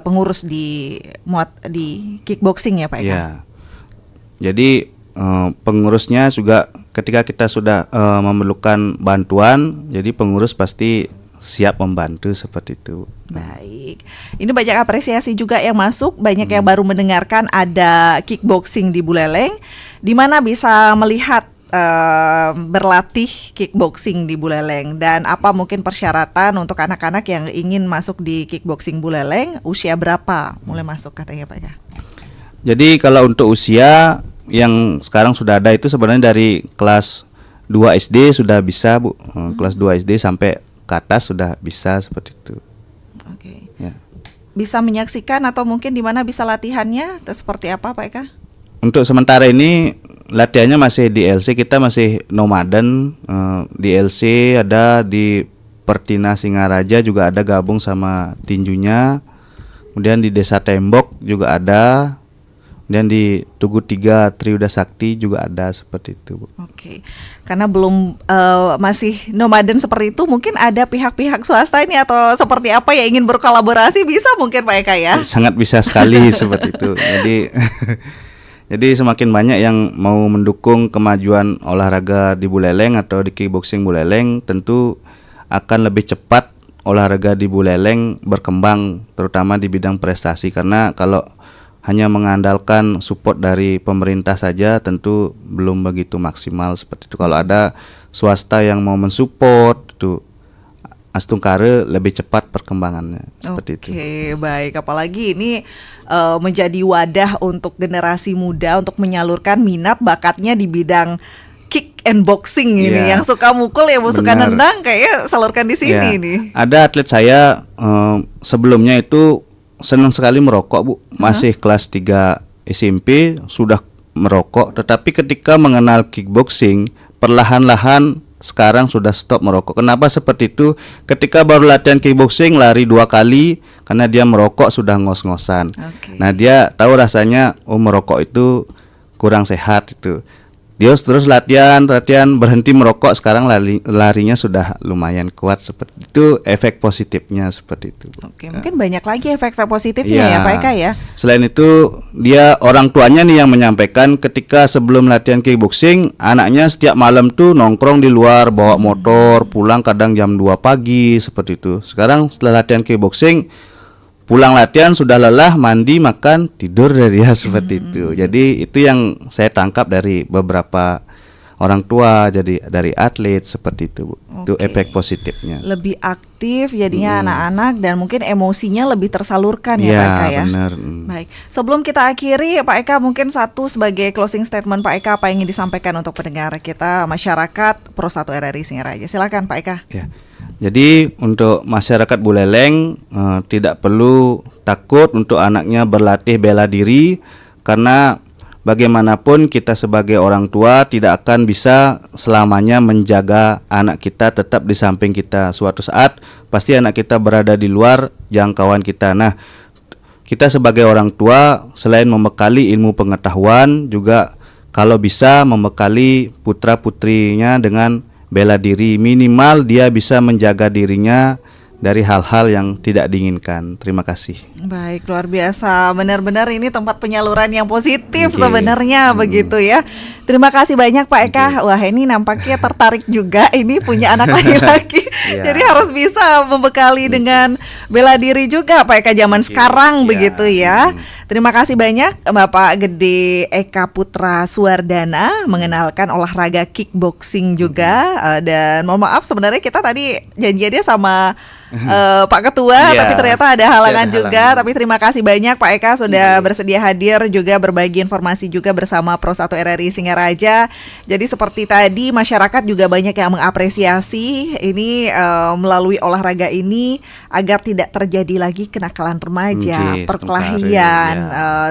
pengurus di kickboxing ya Pak Eka? Iya. Jadi pengurusnya juga ketika kita sudah memerlukan bantuan, jadi pengurus pasti siap membantu seperti itu. Baik, ini banyak apresiasi juga yang masuk, banyak yang baru mendengarkan ada kickboxing di Buleleng, di mana bisa melihat berlatih kickboxing di Buleleng dan apa mungkin persyaratan untuk anak-anak yang ingin masuk di kickboxing Buleleng, usia berapa mulai masuk katanya Pak Eka? Jadi kalau untuk usia yang sekarang sudah ada itu sebenarnya dari kelas 2 SD sudah bisa, Bu. Kelas 2 SD sampai ke atas sudah bisa seperti itu. Oke. Ya. Bisa menyaksikan atau mungkin di mana bisa latihannya atau seperti apa Pak Eka? Untuk sementara ini latihannya masih di LC, kita masih nomaden. Di LC ada di Pertina Singaraja juga ada gabung sama tinjunya. Kemudian di Desa Tembok juga ada. Dan di Tugu 3 Triuda Sakti juga ada seperti itu, Bu. Oke. Karena belum masih nomaden seperti itu, mungkin ada pihak-pihak swasta ini atau seperti apa yang ingin berkolaborasi, bisa mungkin Pak Eka ya? Sangat bisa sekali seperti itu. Jadi semakin banyak yang mau mendukung kemajuan olahraga di Buleleng atau di kickboxing Buleleng, tentu akan lebih cepat olahraga di Buleleng berkembang, terutama di bidang prestasi. Karena kalau hanya mengandalkan support dari pemerintah saja tentu belum begitu maksimal seperti itu. Kalau ada swasta yang mau mensupport itu astungkare lebih cepat perkembangannya seperti itu. Oke, baik. Apalagi ini menjadi wadah untuk generasi muda untuk menyalurkan minat bakatnya di bidang kick and boxing ini, yang suka mukul ya, suka nendang, kayaknya salurkan di sini nih. Ada atlet saya sebelumnya itu senang sekali merokok, Bu. Masih kelas 3 SMP sudah merokok, tetapi ketika mengenal kickboxing perlahan-lahan sekarang sudah stop merokok. Kenapa seperti itu? Ketika baru latihan kickboxing lari 2 kali karena dia merokok sudah ngos-ngosan. Nah, dia tahu rasanya merokok itu kurang sehat itu. Dia terus latihan berhenti merokok, sekarang larinya sudah lumayan kuat. Seperti itu efek positifnya seperti itu. Oke, mungkin banyak lagi efek-efek positifnya ya Pak Eka ya. Selain itu, dia orang tuanya nih yang menyampaikan ketika sebelum latihan kickboxing, anaknya setiap malam tuh nongkrong di luar, bawa motor, pulang kadang jam 2 pagi seperti itu. Sekarang setelah latihan kickboxing, pulang latihan sudah lelah, mandi, makan, tidur dia seperti itu. Jadi itu yang saya tangkap dari beberapa orang tua, jadi dari atlet seperti itu, Bu. Itu efek positifnya. Lebih aktif jadinya anak-anak dan mungkin emosinya lebih tersalurkan ya Pak Eka ya. Benar. Baik, sebelum kita akhiri Pak Eka, mungkin satu sebagai closing statement Pak Eka, apa yang ingin disampaikan untuk pendengar kita, masyarakat Pro 1 RRI Singaraja. Silakan Pak Eka. Ya. Jadi untuk masyarakat Buleleng tidak perlu takut untuk anaknya berlatih bela diri, karena bagaimanapun kita sebagai orang tua tidak akan bisa selamanya menjaga anak kita tetap di samping kita. Suatu saat pasti anak kita berada di luar jangkauan kita. Nah, kita sebagai orang tua selain membekali ilmu pengetahuan, juga kalau bisa membekali putra-putrinya dengan bela diri, minimal dia bisa menjaga dirinya dari hal-hal yang tidak diinginkan. Terima kasih. Baik, luar biasa. Benar-benar ini tempat penyaluran yang positif sebenarnya begitu ya. Terima kasih banyak Pak Eka. Wah, ini nampaknya tertarik juga ini punya anak laki-laki. Jadi harus bisa membekali dengan bela diri juga Pak Eka zaman sekarang begitu ya. Terima kasih banyak Bapak Gede Eka Putra Suwardana mengenalkan olahraga kickboxing juga. Dan mohon maaf sebenarnya kita tadi janjiannya sama Pak Ketua, tapi ternyata ada halangan juga. Tapi terima kasih banyak Pak Eka sudah bersedia hadir juga berbagi informasi juga bersama Pro 1 RRI Singaraja. Jadi seperti tadi masyarakat juga banyak yang mengapresiasi ini melalui olahraga ini agar tidak terjadi lagi kenakalan remaja, perkelahian.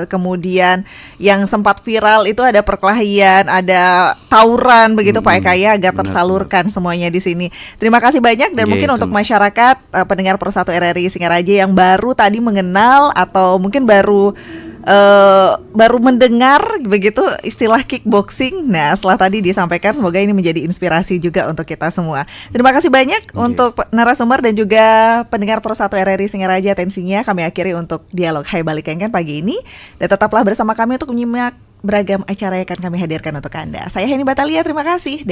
Kemudian yang sempat viral itu ada perkelahian, ada tawuran begitu Pak Eka ya, agar tersalurkan semuanya di sini. Terima kasih banyak dan mungkin untuk masyarakat pendengar Pro 1 RRI Singaraja yang baru tadi mengenal atau mungkin baru mendengar begitu istilah kickboxing. Nah, setelah tadi disampaikan, semoga ini menjadi inspirasi juga untuk kita semua. Terima kasih banyak untuk narasumber dan juga pendengar Pro 1 RRI Singaraja. Atensinya kami akhiri untuk dialog Hai Balik Kengken pagi ini, dan tetaplah bersama kami untuk menyimak beragam acara yang akan kami hadirkan untuk Anda. Saya Heni Batalia, terima kasih.